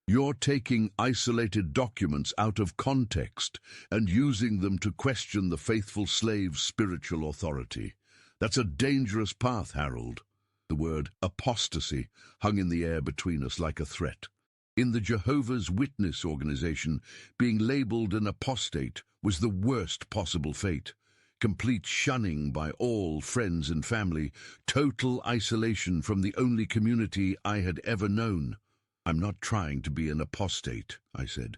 You're taking isolated documents out of context and using them to question the faithful slave's spiritual authority. That's a dangerous path, Harold. The word apostasy hung in the air between us like a threat. In the Jehovah's Witness organization, being labeled an apostate was the worst possible fate. Complete shunning by all friends and family, total isolation from the only community I had ever known. I'm not trying to be an apostate, I said.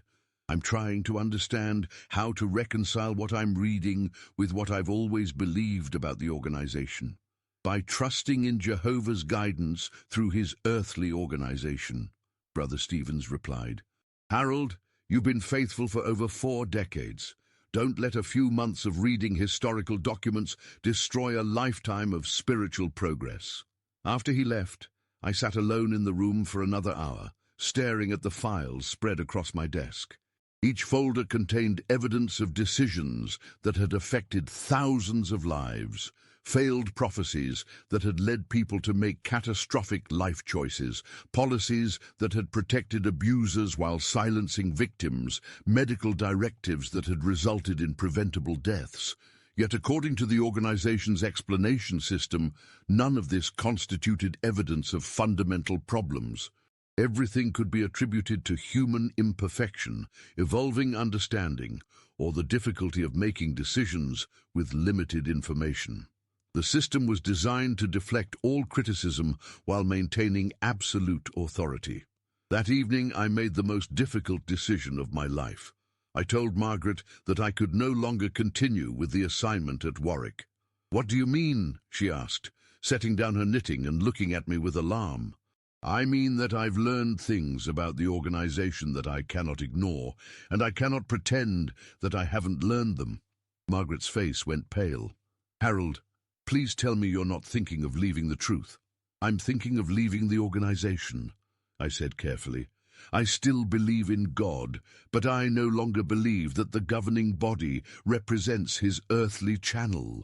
I'm trying to understand how to reconcile what I'm reading with what I've always believed about the organization, by trusting in Jehovah's guidance through his earthly organization, Brother Stevens replied. Harold, you've been faithful for over 4 decades. Don't let a few months of reading historical documents destroy a lifetime of spiritual progress. After he left, I sat alone in the room for another hour, staring at the files spread across my desk. Each folder contained evidence of decisions that had affected thousands of lives, failed prophecies that had led people to make catastrophic life choices, policies that had protected abusers while silencing victims, medical directives that had resulted in preventable deaths. Yet according to the organization's explanation system, none of this constituted evidence of fundamental problems. Everything could be attributed to human imperfection, evolving understanding, or the difficulty of making decisions with limited information. The system was designed to deflect all criticism while maintaining absolute authority. That evening, I made the most difficult decision of my life. I told Margaret that I could no longer continue with the assignment at Warwick. What do you mean? She asked, setting down her knitting and looking at me with alarm. I mean that I've learned things about the organization that I cannot ignore, and I cannot pretend that I haven't learned them. Margaret's face went pale. Harold, please tell me you're not thinking of leaving the truth. I'm thinking of leaving the organization, I said carefully. I still believe in God, but I no longer believe that the governing body represents his earthly channel.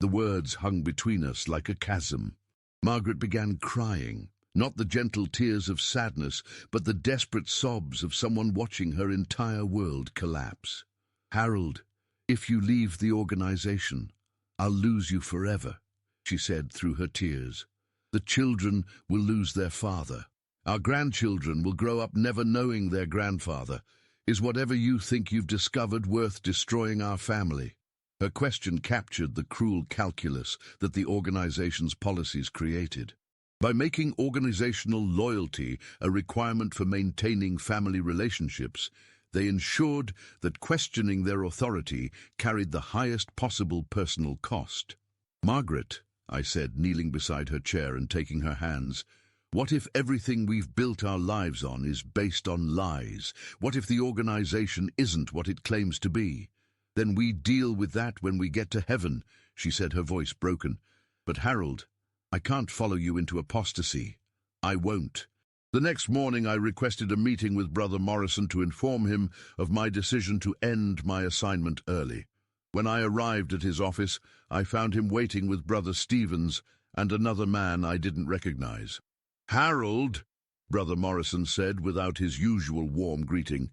The words hung between us like a chasm. Margaret began crying, not the gentle tears of sadness, but the desperate sobs of someone watching her entire world collapse. Harold, if you leave the organization, I'll lose you forever, she said through her tears. The children will lose their father. Our grandchildren will grow up never knowing their grandfather. Is whatever you think you've discovered worth destroying our family? Her question captured the cruel calculus that the organization's policies created. By making organizational loyalty a requirement for maintaining family relationships, they ensured that questioning their authority carried the highest possible personal cost. Margaret, I said, kneeling beside her chair and taking her hands, what if everything we've built our lives on is based on lies? What if the organization isn't what it claims to be? Then we deal with that when we get to heaven, she said, her voice broken. But Harold, I can't follow you into apostasy. I won't. The next morning I requested a meeting with Brother Morrison to inform him of my decision to end my assignment early. When I arrived at his office, I found him waiting with Brother Stevens and another man I didn't recognize. Harold, Brother Morrison said without his usual warm greeting,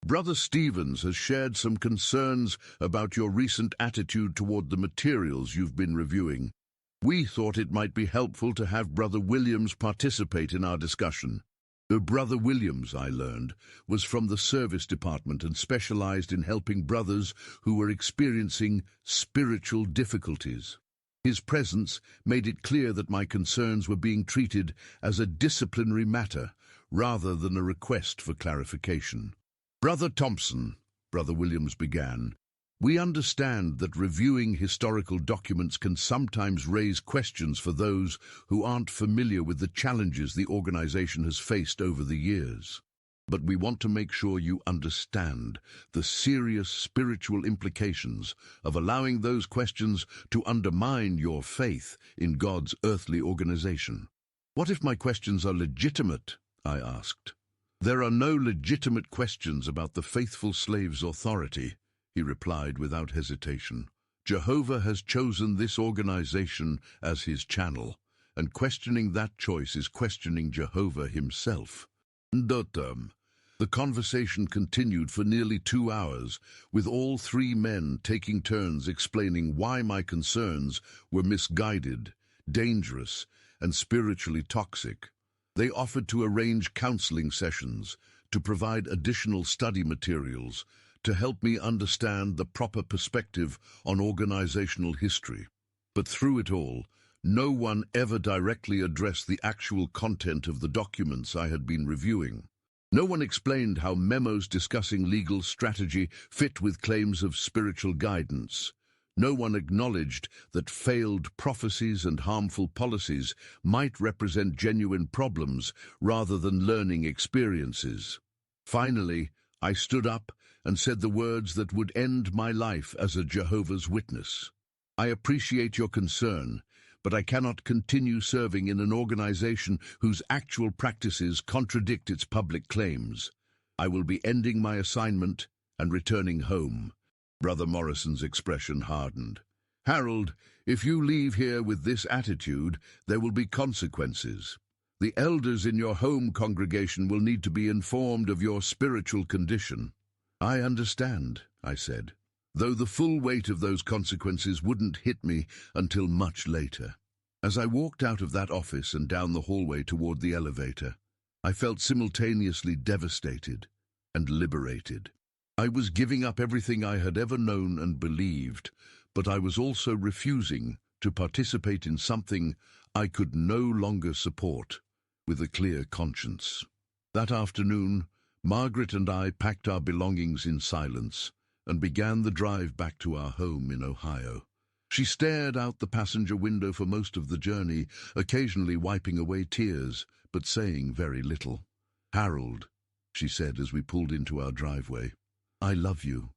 Brother Stevens has shared some concerns about your recent attitude toward the materials you've been reviewing. We thought it might be helpful to have Brother Williams participate in our discussion. Brother Williams, I learned, was from the service department and specialized in helping brothers who were experiencing spiritual difficulties. His presence made it clear that my concerns were being treated as a disciplinary matter rather than a request for clarification. "Brother Thompson," Brother Williams began, "we understand that reviewing historical documents can sometimes raise questions for those who aren't familiar with the challenges the organization has faced over the years. But we want to make sure you understand the serious spiritual implications of allowing those questions to undermine your faith in God's earthly organization." "What if my questions are legitimate?" I asked. "There are no legitimate questions about the faithful slave's authority," he replied without hesitation. "Jehovah has chosen this organization as his channel, and questioning that choice is questioning Jehovah himself." The conversation continued for nearly 2 hours, with all 3 men taking turns explaining why my concerns were misguided, dangerous, and spiritually toxic. They offered to arrange counseling sessions, to provide additional study materials, to help me understand the proper perspective on organizational history. But through it all, no one ever directly addressed the actual content of the documents I had been reviewing. No one explained how memos discussing legal strategy fit with claims of spiritual guidance. No one acknowledged that failed prophecies and harmful policies might represent genuine problems rather than learning experiences. Finally, I stood up and said the words that would end my life as a Jehovah's Witness. "I appreciate your concern, but I cannot continue serving in an organization whose actual practices contradict its public claims. I will be ending my assignment and returning home." Brother Morrison's expression hardened. "Harold, if you leave here with this attitude, there will be consequences. The elders in your home congregation will need to be informed of your spiritual condition." "I understand," I said, though the full weight of those consequences wouldn't hit me until much later. As I walked out of that office and down the hallway toward the elevator, I felt simultaneously devastated and liberated. I was giving up everything I had ever known and believed, but I was also refusing to participate in something I could no longer support with a clear conscience. That afternoon, Margaret and I packed our belongings in silence and began the drive back to our home in Ohio. She stared out the passenger window for most of the journey, occasionally wiping away tears, but saying very little. "Harold," she said as we pulled into our driveway, "I love you,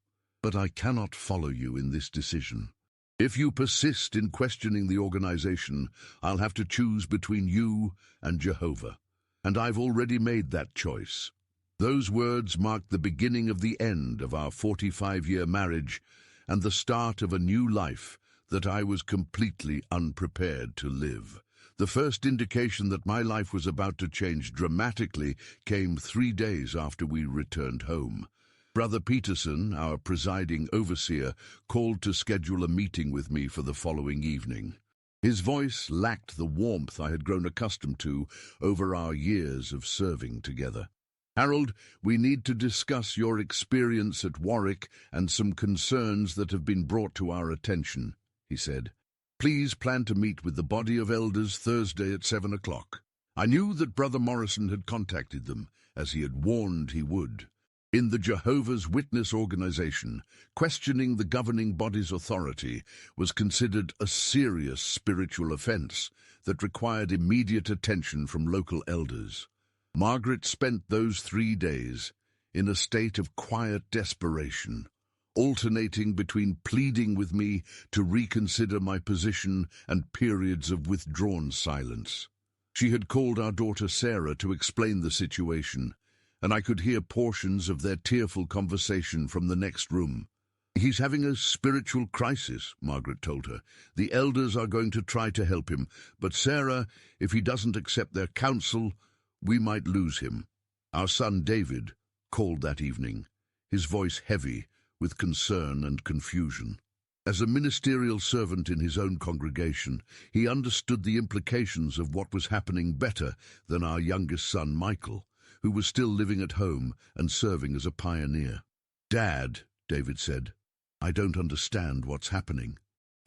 but I cannot follow you in this decision. If you persist in questioning the organization, I'll have to choose between you and Jehovah, and I've already made that choice." Those words marked the beginning of the end of our 45-year marriage and the start of a new life that I was completely unprepared to live. The first indication that my life was about to change dramatically came 3 days after we returned home. Brother Peterson, our presiding overseer, called to schedule a meeting with me for the following evening. His voice lacked the warmth I had grown accustomed to over our years of serving together. "Harold, we need to discuss your experience at Warwick and some concerns that have been brought to our attention," he said. "Please plan to meet with the body of elders Thursday at 7 o'clock. I knew that Brother Morrison had contacted them, as he had warned he would. In the Jehovah's Witness organization, questioning the governing body's authority was considered a serious spiritual offense that required immediate attention from local elders. Margaret spent those 3 days in a state of quiet desperation, alternating between pleading with me to reconsider my position and periods of withdrawn silence. She had called our daughter Sarah to explain the situation, and I could hear portions of their tearful conversation from the next room. "He's having a spiritual crisis," Margaret told her. "The elders are going to try to help him, but Sarah, if he doesn't accept their counsel, we might lose him." Our son David called that evening, his voice heavy with concern and confusion. As a ministerial servant in his own congregation, he understood the implications of what was happening better than our youngest son Michael, who was still living at home and serving as a pioneer. "Dad," David said, "I don't understand what's happening."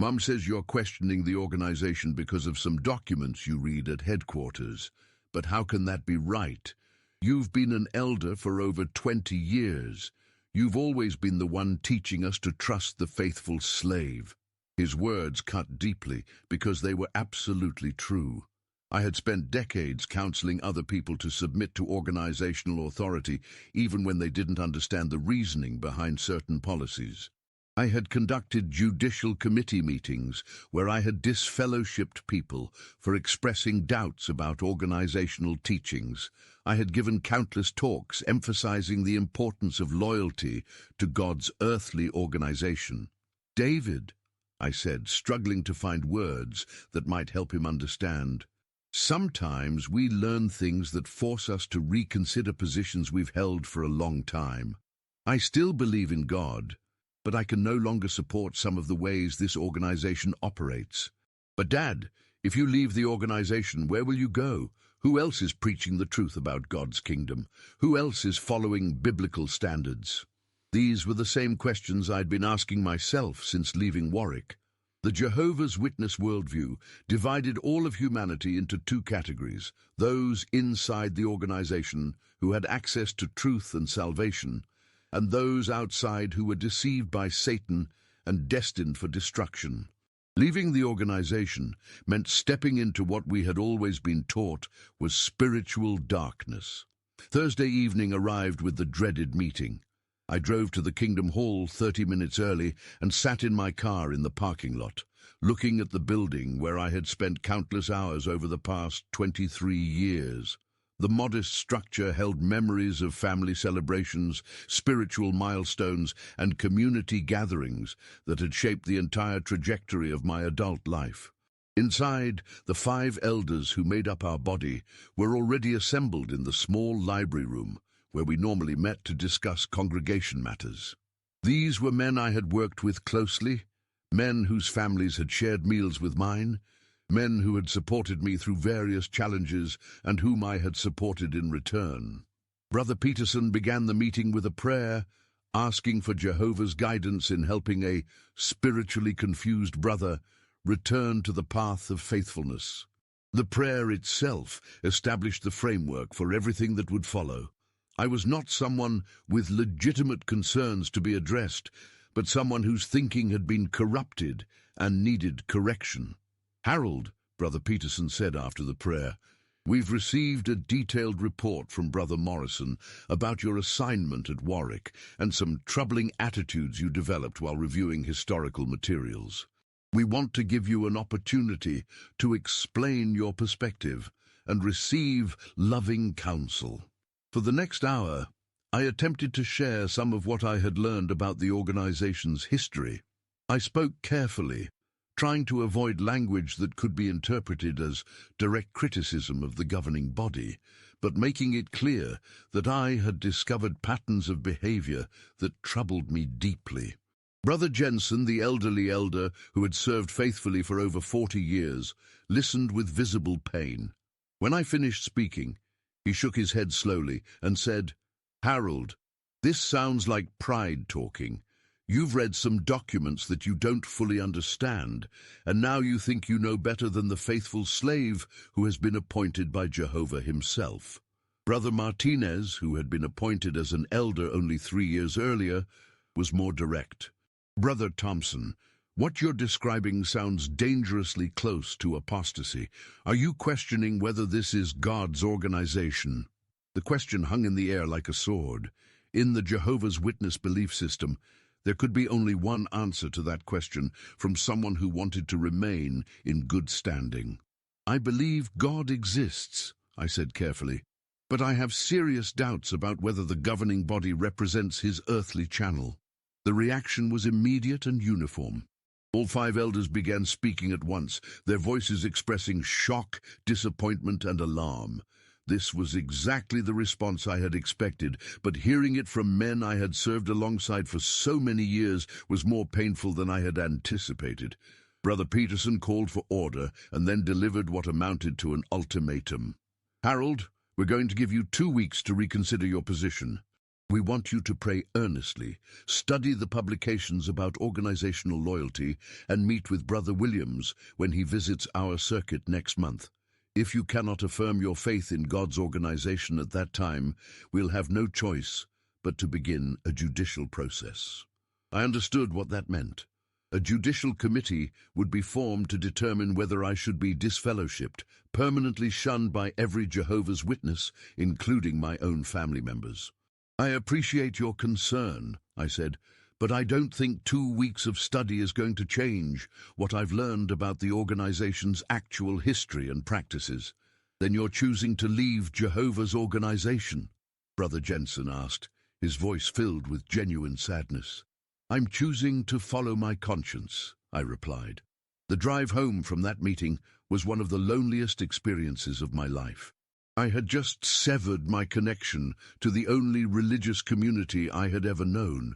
Mum says you're questioning the organization because of some documents you read at headquarters. But how can that be right? You've been an elder for over 20 years. You've always been the one teaching us to trust the faithful slave. His words cut deeply because they were absolutely true. I had spent decades counseling other people to submit to organizational authority, even when they didn't understand the reasoning behind certain policies. I had conducted judicial committee meetings where I had disfellowshipped people for expressing doubts about organizational teachings. I had given countless talks emphasizing the importance of loyalty to God's earthly organization. "David," I said, struggling to find words that might help him understand, "sometimes we learn things that force us to reconsider positions we've held for a long time. I still believe in God, but I can no longer support some of the ways this organization operates." "But Dad, if you leave the organization, where will you go? Who else is preaching the truth about God's kingdom? Who else is following biblical standards?" These were the same questions I'd been asking myself since leaving Warwick. The Jehovah's Witness worldview divided all of humanity into two categories: those inside the organization who had access to truth and salvation, and those outside who were deceived by Satan and destined for destruction. Leaving the organization meant stepping into what we had always been taught was spiritual darkness. Thursday evening arrived with the dreaded meeting. I drove to the Kingdom Hall 30 minutes early and sat in my car in the parking lot, looking at the building where I had spent countless hours over the past 23 years. The modest structure held memories of family celebrations, spiritual milestones, and community gatherings that had shaped the entire trajectory of my adult life. Inside, the 5 elders who made up our body were already assembled in the small library room where we normally met to discuss congregation matters. These were men I had worked with closely, men whose families had shared meals with mine, men who had supported me through various challenges and whom I had supported in return. Brother Peterson began the meeting with a prayer, asking for Jehovah's guidance in helping a spiritually confused brother return to the path of faithfulness. The prayer itself established the framework for everything that would follow. I was not someone with legitimate concerns to be addressed, but someone whose thinking had been corrupted and needed correction. "Harold," Brother Peterson said after the prayer, "we've received a detailed report from Brother Morrison about your assignment at Warwick and some troubling attitudes you developed while reviewing historical materials. We want to give you an opportunity to explain your perspective and receive loving counsel." For the next hour, I attempted to share some of what I had learned about the organization's history. I spoke carefully, trying to avoid language that could be interpreted as direct criticism of the governing body, but making it clear that I had discovered patterns of behavior that troubled me deeply. Brother Jensen, the elderly elder who had served faithfully for over 40 years, listened with visible pain. When I finished speaking, he shook his head slowly and said, "Harold, this sounds like pride talking. You've read some documents that you don't fully understand, and now you think you know better than the faithful slave who has been appointed by Jehovah himself." Brother Martinez, who had been appointed as an elder only 3 years earlier, was more direct. "Brother Thompson, what you're describing sounds dangerously close to apostasy. Are you questioning whether this is God's organization?" The question hung in the air like a sword. In the Jehovah's Witness belief system, there could be only one answer to that question from someone who wanted to remain in good standing. "I believe God exists," I said carefully, "but I have serious doubts about whether the governing body represents his earthly channel." The reaction was immediate and uniform. All 5 elders began speaking at once, their voices expressing shock, disappointment, and alarm. This was exactly the response I had expected, but hearing it from men I had served alongside for so many years was more painful than I had anticipated. Brother Peterson called for order and then delivered what amounted to an ultimatum. "Harold, we're going to give you 2 weeks to reconsider your position. We want you to pray earnestly, study the publications about organizational loyalty, and meet with Brother Williams when he visits our circuit next month. If you cannot affirm your faith in God's organization at that time, we'll have no choice but to begin a judicial process." I understood what that meant. A judicial committee would be formed to determine whether I should be disfellowshipped, permanently shunned by every Jehovah's Witness, including my own family members. "I appreciate your concern," I said, "but I don't think 2 weeks of study is going to change what I've learned about the organization's actual history and practices." "Then you're choosing to leave Jehovah's organization?" Brother Jensen asked, his voice filled with genuine sadness. "I'm choosing to follow my conscience," I replied. The drive home from that meeting was one of the loneliest experiences of my life. I had just severed my connection to the only religious community I had ever known,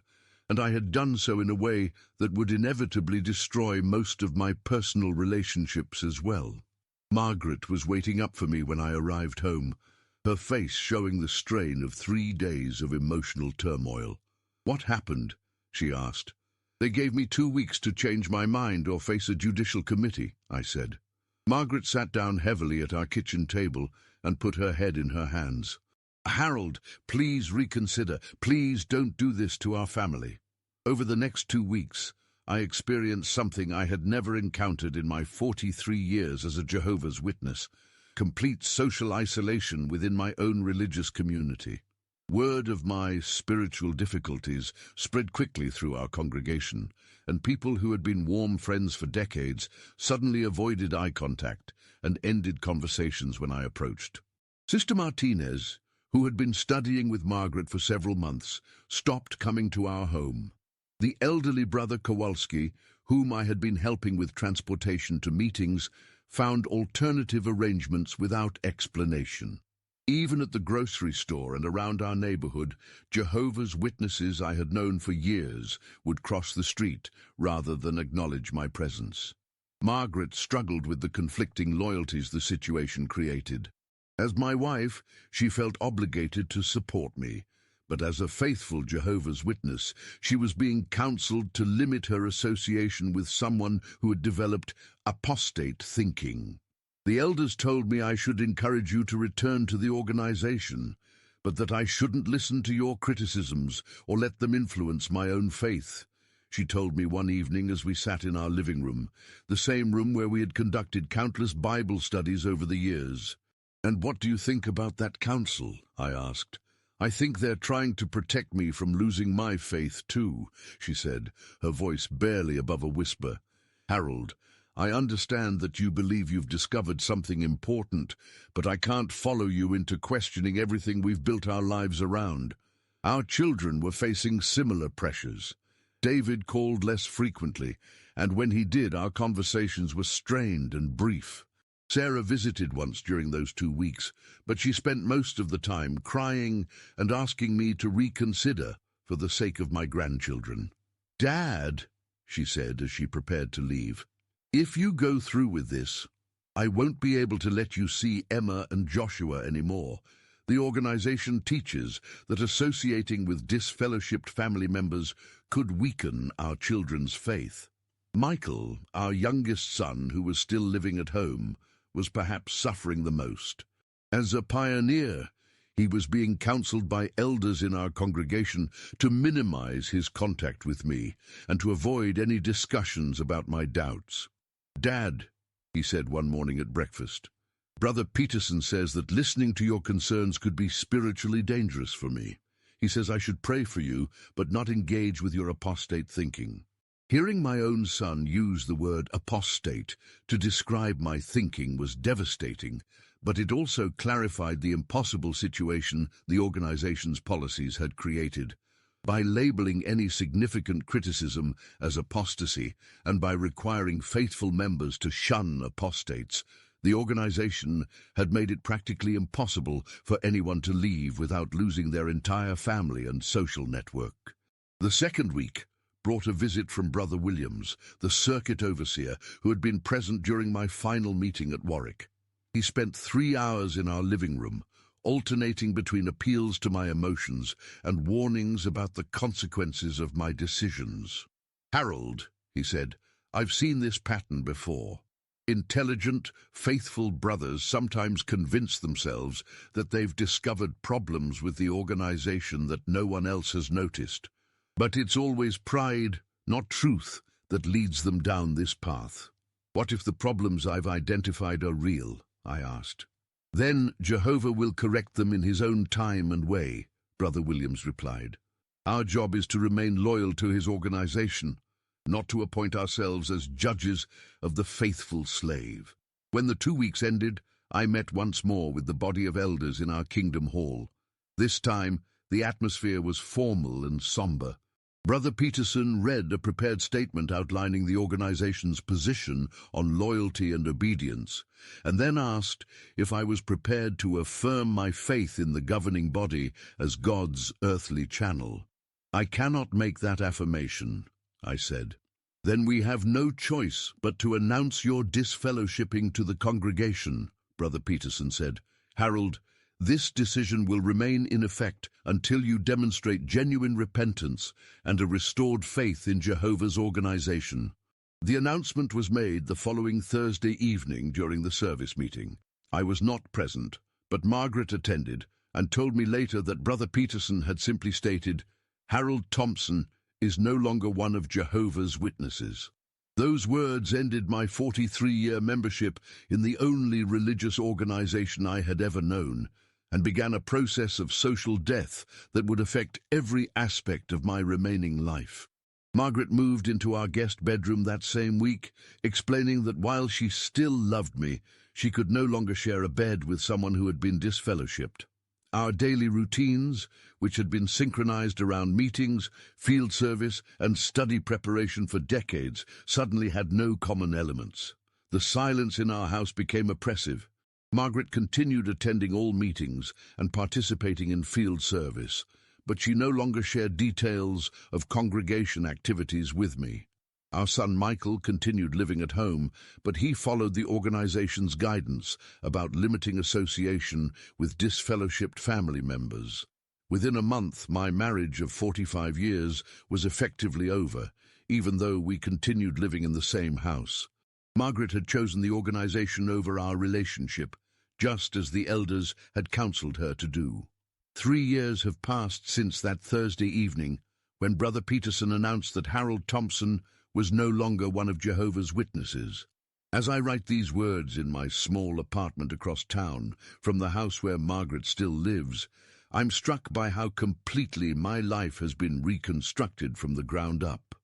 and I had done so in a way that would inevitably destroy most of my personal relationships as well. Margaret was waiting up for me when I arrived home, her face showing the strain of 3 days of emotional turmoil. "What happened?" she asked. "They gave me 2 weeks to change my mind or face a judicial committee," I said. Margaret sat down heavily at our kitchen table and put her head in her hands. "Harold, please reconsider. Please don't do this to our family." Over the next 2 weeks, I experienced something I had never encountered in my 43 years as a Jehovah's Witness: complete social isolation within my own religious community. Word of my spiritual difficulties spread quickly through our congregation, and people who had been warm friends for decades suddenly avoided eye contact and ended conversations when I approached. Sister Martinez, who had been studying with Margaret for several months, stopped coming to our home. The elderly Brother Kowalski, whom I had been helping with transportation to meetings, found alternative arrangements without explanation. Even at the grocery store and around our neighborhood, Jehovah's Witnesses I had known for years would cross the street rather than acknowledge my presence. Margaret struggled with the conflicting loyalties the situation created. As my wife, she felt obligated to support me, but as a faithful Jehovah's Witness, she was being counseled to limit her association with someone who had developed apostate thinking. "The elders told me I should encourage you to return to the organization, but that I shouldn't listen to your criticisms or let them influence my own faith," she told me one evening as we sat in our living room, the same room where we had conducted countless Bible studies over the years. "And what do you think about that counsel?" I asked. "I think they're trying to protect me from losing my faith too," she said, her voice barely above a whisper. "Harold, I understand that you believe you've discovered something important, but I can't follow you into questioning everything we've built our lives around. Our children were facing similar pressures. David called less frequently, and when he did, our conversations were strained and brief. Sarah visited once during those 2 weeks, but she spent most of the time crying and asking me to reconsider for the sake of my grandchildren. "Dad," she said as she prepared to leave, "if you go through with this, I won't be able to let you see Emma and Joshua anymore. The organization teaches that associating with disfellowshipped family members could weaken our children's faith." Michael, our youngest son, who was still living at home, was perhaps suffering the most. As a pioneer, he was being counseled by elders in our congregation to minimize his contact with me and to avoid any discussions about my doubts. "Dad," he said one morning at breakfast, "Brother Peterson says that listening to your concerns could be spiritually dangerous for me. He says I should pray for you, but not engage with your apostate thinking." Hearing my own son use the word apostate to describe my thinking was devastating, but it also clarified the impossible situation the organization's policies had created. By labeling any significant criticism as apostasy and by requiring faithful members to shun apostates, the organization had made it practically impossible for anyone to leave without losing their entire family and social network. The second week brought a visit from Brother Williams, the circuit overseer, who had been present during my final meeting at Warwick. He spent 3 hours in our living room, alternating between appeals to my emotions and warnings about the consequences of my decisions. "Harold," he said, "I've seen this pattern before. Intelligent, faithful brothers sometimes convince themselves that they've discovered problems with the organization that no one else has noticed. But it's always pride, not truth, that leads them down this path." "What if the problems I've identified are real?" I asked. "Then Jehovah will correct them in his own time and way," Brother Williams replied. "Our job is to remain loyal to his organization, not to appoint ourselves as judges of the faithful slave." When the 2 weeks ended, I met once more with the body of elders in our Kingdom Hall. This time, the atmosphere was formal and somber. Brother Peterson read a prepared statement outlining the organization's position on loyalty and obedience, and then asked if I was prepared to affirm my faith in the governing body as God's earthly channel. "I cannot make that affirmation," I said. "Then we have no choice but to announce your disfellowshipping to the congregation," Brother Peterson said. "Harold, this decision will remain in effect until you demonstrate genuine repentance and a restored faith in Jehovah's organization." The announcement was made the following Thursday evening during the service meeting. I was not present, but Margaret attended and told me later that Brother Peterson had simply stated, "Harold Thompson is no longer one of Jehovah's Witnesses." Those words ended my 43-year membership in the only religious organization I had ever known, and began a process of social death that would affect every aspect of my remaining life. Margaret moved into our guest bedroom that same week, explaining that while she still loved me, she could no longer share a bed with someone who had been disfellowshipped. Our daily routines, which had been synchronized around meetings, field service, and study preparation for decades, suddenly had no common elements. The silence in our house became oppressive. Margaret continued attending all meetings and participating in field service, but she no longer shared details of congregation activities with me. Our son Michael continued living at home, but he followed the organization's guidance about limiting association with disfellowshipped family members. Within a month, my marriage of 45 years was effectively over, even though we continued living in the same house. Margaret had chosen the organization over our relationship, just as the elders had counseled her to do. 3 years have passed since that Thursday evening, when Brother Peterson announced that Harold Thompson was no longer one of Jehovah's Witnesses. As I write these words in my small apartment across town, from the house where Margaret still lives, I'm struck by how completely my life has been reconstructed from the ground up.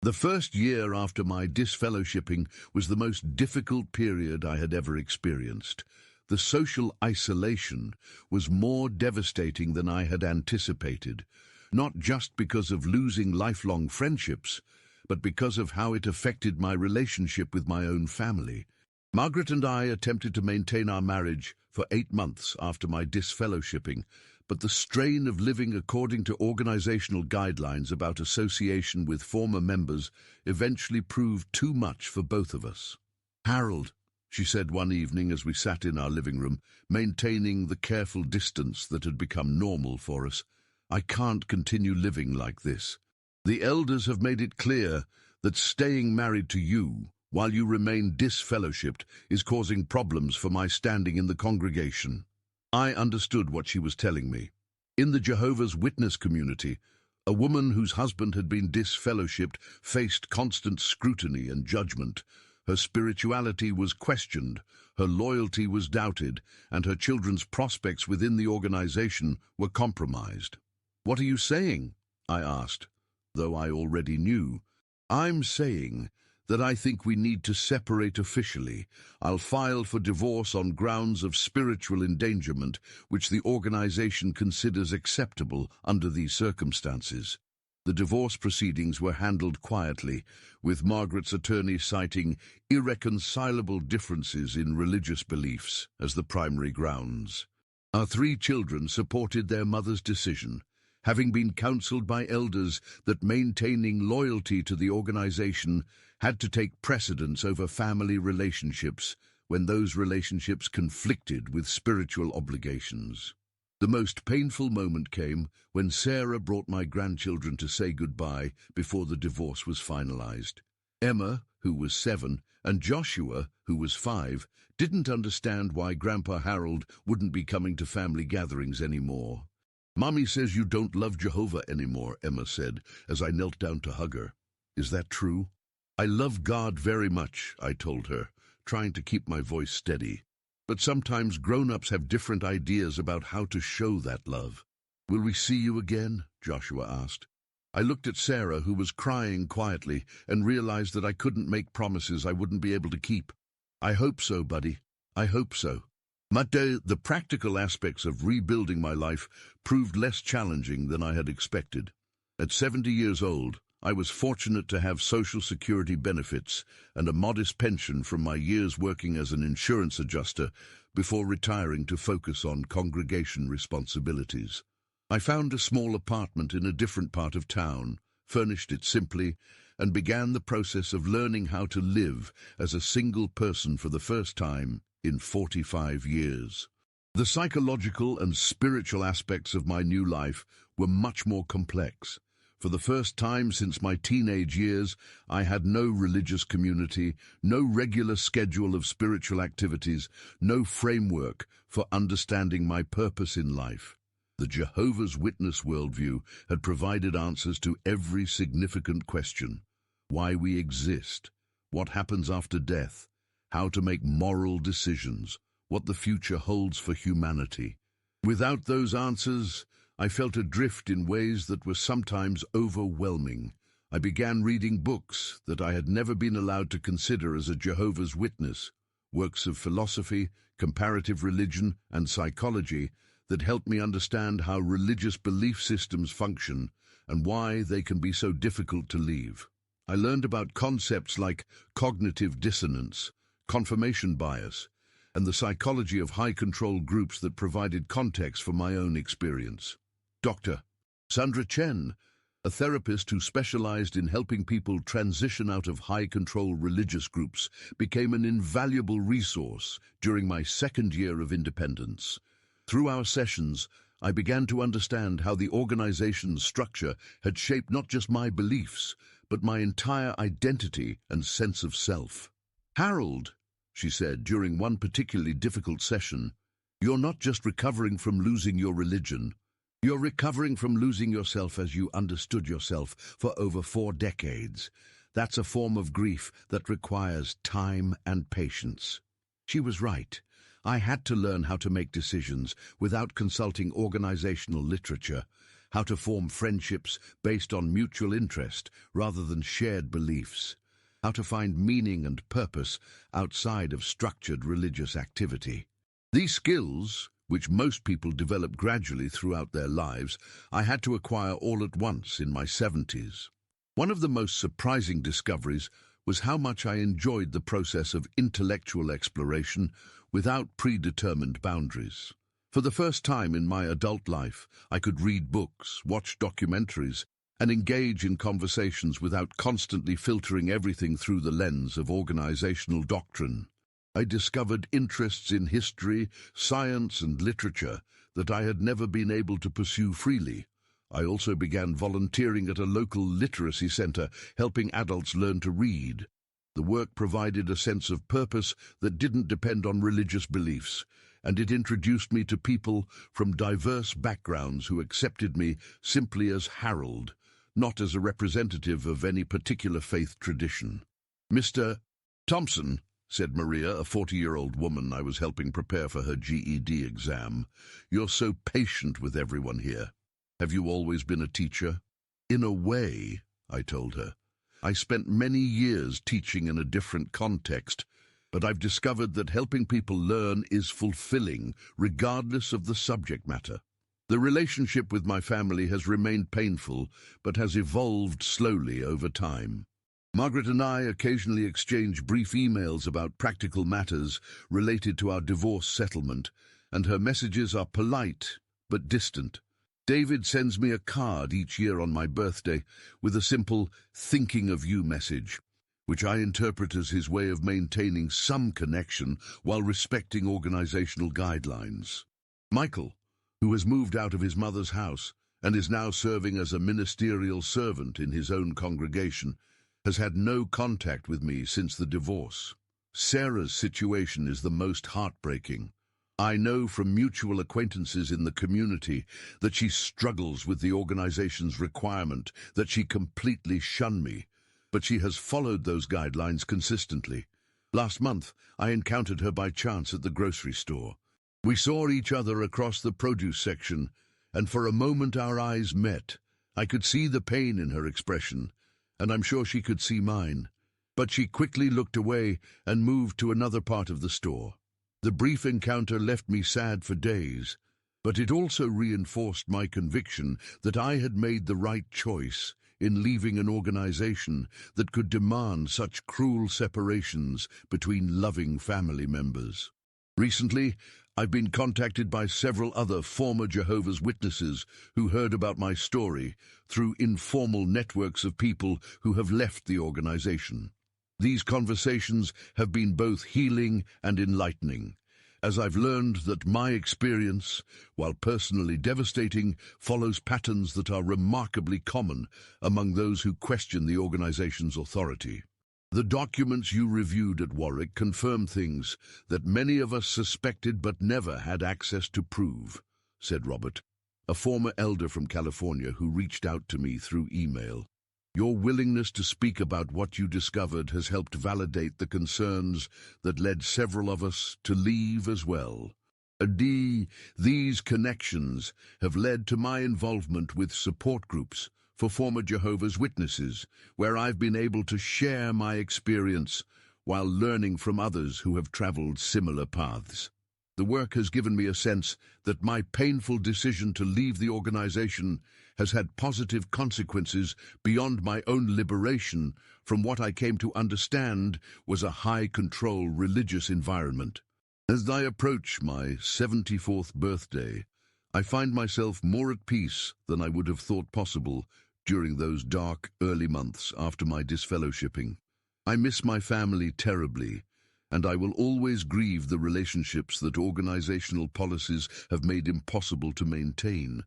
The first year after my disfellowshipping was the most difficult period I had ever experienced. The social isolation was more devastating than I had anticipated, not just because of losing lifelong friendships, but because of how it affected my relationship with my own family. Margaret and I attempted to maintain our marriage for 8 months after my disfellowshipping, but the strain of living according to organizational guidelines about association with former members eventually proved too much for both of us. "Harold," she said one evening as we sat in our living room, maintaining the careful distance that had become normal for us, "I can't continue living like this. The elders have made it clear that staying married to you while you remain disfellowshipped is causing problems for my standing in the congregation." I understood what she was telling me. In the Jehovah's Witness community, a woman whose husband had been disfellowshipped faced constant scrutiny and judgment. Her spirituality was questioned, her loyalty was doubted, and her children's prospects within the organization were compromised. "What are you saying?" I asked, though I already knew. "I'm saying that I think we need to separate officially. I'll file for divorce on grounds of spiritual endangerment, which the organization considers acceptable under these circumstances." The divorce proceedings were handled quietly, with Margaret's attorney citing irreconcilable differences in religious beliefs as the primary grounds. Our 3 children supported their mother's decision, having been counseled by elders that maintaining loyalty to the organization had to take precedence over family relationships when those relationships conflicted with spiritual obligations. The most painful moment came when Sarah brought my grandchildren to say goodbye before the divorce was finalized. Emma, who was 7, and Joshua, who was 5, didn't understand why Grandpa Harold wouldn't be coming to family gatherings anymore. "Mommy says you don't love Jehovah anymore," Emma said, as I knelt down to hug her. "Is that true?" "I love God very much," I told her, trying to keep my voice steady. "But sometimes grown-ups have different ideas about how to show that love." "Will we see you again?" Joshua asked. I looked at Sarah, who was crying quietly, and realized that I couldn't make promises I wouldn't be able to keep. "I hope so, buddy. I hope so." The practical aspects of rebuilding my life proved less challenging than I had expected. At 70 years old, I was fortunate to have Social Security benefits and a modest pension from my years working as an insurance adjuster before retiring to focus on congregation responsibilities. I found a small apartment in a different part of town, furnished it simply, and began the process of learning how to live as a single person for the first time in 45 years. The psychological and spiritual aspects of my new life were much more complex. For the first time since my teenage years, I had no religious community, no regular schedule of spiritual activities, no framework for understanding my purpose in life. The Jehovah's Witness worldview had provided answers to every significant question: why we exist, what happens after death, how to make moral decisions, what the future holds for humanity. Without those answers, I felt adrift in ways that were sometimes overwhelming. I began reading books that I had never been allowed to consider as a Jehovah's Witness, works of philosophy, comparative religion, and psychology that helped me understand how religious belief systems function and why they can be so difficult to leave. I learned about concepts like cognitive dissonance, confirmation bias, and the psychology of high-control groups that provided context for my own experience. Dr. Sandra Chen, a therapist who specialized in helping people transition out of high-control religious groups, became an invaluable resource during my second year of independence. Through our sessions, I began to understand how the organization's structure had shaped not just my beliefs, but my entire identity and sense of self. "Harold," she said during one particularly difficult session, "you're not just recovering from losing your religion. You're recovering from losing yourself as you understood yourself for over 4 decades. That's a form of grief that requires time and patience." She was right. I had to learn how to make decisions without consulting organizational literature, how to form friendships based on mutual interest rather than shared beliefs, how to find meaning and purpose outside of structured religious activity. These skills, which most people develop gradually throughout their lives, I had to acquire all at once in my 70s. One of the most surprising discoveries was how much I enjoyed the process of intellectual exploration without predetermined boundaries. For the first time in my adult life, I could read books, watch documentaries, and engage in conversations without constantly filtering everything through the lens of organizational doctrine. I discovered interests in history, science, and literature that I had never been able to pursue freely. I also began volunteering at a local literacy center, helping adults learn to read. The work provided a sense of purpose that didn't depend on religious beliefs, and it introduced me to people from diverse backgrounds who accepted me simply as Harold, not as a representative of any particular faith tradition. "Mr. Thompson," said Maria, a 40-year-old woman I was helping prepare for her GED exam, "you're so patient with everyone here. Have you always been a teacher?" "In a way," I told her. "I spent many years teaching in a different context, but I've discovered that helping people learn is fulfilling, regardless of the subject matter. The relationship with my family has remained painful, but has evolved slowly over time. Margaret and I occasionally exchange brief emails about practical matters related to our divorce settlement, and her messages are polite but distant. David sends me a card each year on my birthday with a simple "thinking of you" message, which I interpret as his way of maintaining some connection while respecting organizational guidelines. Michael, who has moved out of his mother's house and is now serving as a ministerial servant in his own congregation, has had no contact with me since the divorce. Sarah's situation is the most heartbreaking. I know from mutual acquaintances in the community that she struggles with the organization's requirement that she completely shun me, but she has followed those guidelines consistently. Last month, I encountered her by chance at the grocery store. We saw each other across the produce section, and for a moment our eyes met. I could see the pain in her expression, and I'm sure she could see mine. But she quickly looked away and moved to another part of the store. The brief encounter left me sad for days, but it also reinforced my conviction that I had made the right choice in leaving an organization that could demand such cruel separations between loving family members. Recently, I've been contacted by several other former Jehovah's Witnesses who heard about my story through informal networks of people who have left the organization. These conversations have been both healing and enlightening, as I've learned that my experience, while personally devastating, follows patterns that are remarkably common among those who question the organization's authority. The documents you reviewed at Warwick confirm things that many of us suspected but never had access to prove, said Robert, a former elder from California who reached out to me through email. Your willingness to speak about what you discovered has helped validate the concerns that led several of us to leave as well. These connections have led to my involvement with support groups for former Jehovah's Witnesses, where I've been able to share my experience while learning from others who have traveled similar paths. The work has given me a sense that my painful decision to leave the organization has had positive consequences beyond my own liberation from what I came to understand was a high-control religious environment. As I approach my 74th birthday, I find myself more at peace than I would have thought possible during those dark early months after my disfellowshipping. I miss my family terribly, and I will always grieve the relationships that organizational policies have made impossible to maintain.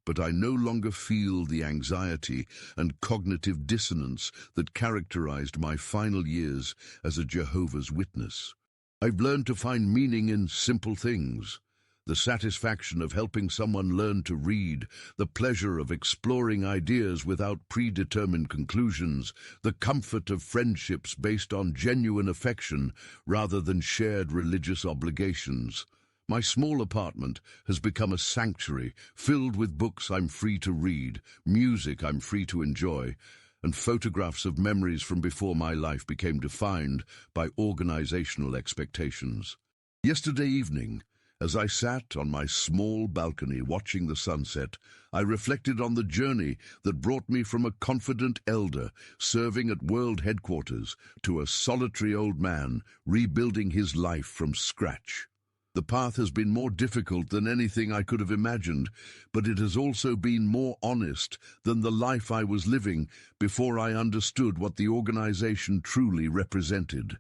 But I no longer feel the anxiety and cognitive dissonance that characterized my final years as a Jehovah's Witness. I've learned to find meaning in simple things: the satisfaction of helping someone learn to read, the pleasure of exploring ideas without predetermined conclusions, the comfort of friendships based on genuine affection rather than shared religious obligations. My small apartment has become a sanctuary filled with books I'm free to read, music I'm free to enjoy, and photographs of memories from before my life became defined by organizational expectations. Yesterday evening, as I sat on my small balcony watching the sunset, I reflected on the journey that brought me from a confident elder serving at world headquarters to a solitary old man rebuilding his life from scratch. The path has been more difficult than anything I could have imagined, but it has also been more honest than the life I was living before I understood what the organization truly represented.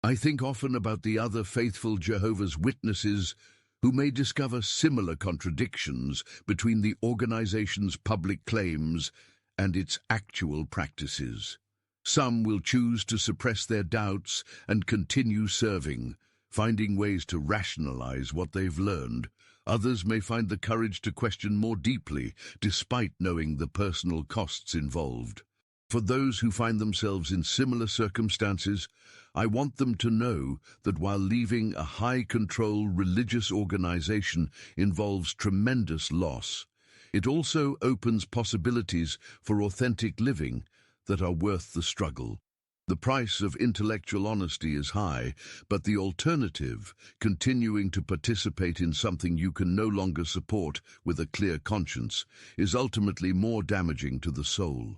I think often about the other faithful Jehovah's Witnesses who may discover similar contradictions between the organization's public claims and its actual practices. Some will choose to suppress their doubts and continue serving, finding ways to rationalize what they've learned. Others may find the courage to question more deeply, despite knowing the personal costs involved. For those who find themselves in similar circumstances, I want them to know that while leaving a high-control religious organization involves tremendous loss, it also opens possibilities for authentic living that are worth the struggle. The price of intellectual honesty is high, but the alternative, continuing to participate in something you can no longer support with a clear conscience, is ultimately more damaging to the soul.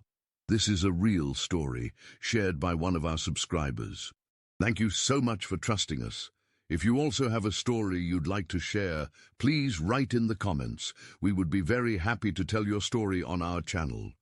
This is a real story, shared by one of our subscribers. Thank you so much for trusting us. If you also have a story you'd like to share, please write in the comments. We would be very happy to tell your story on our channel.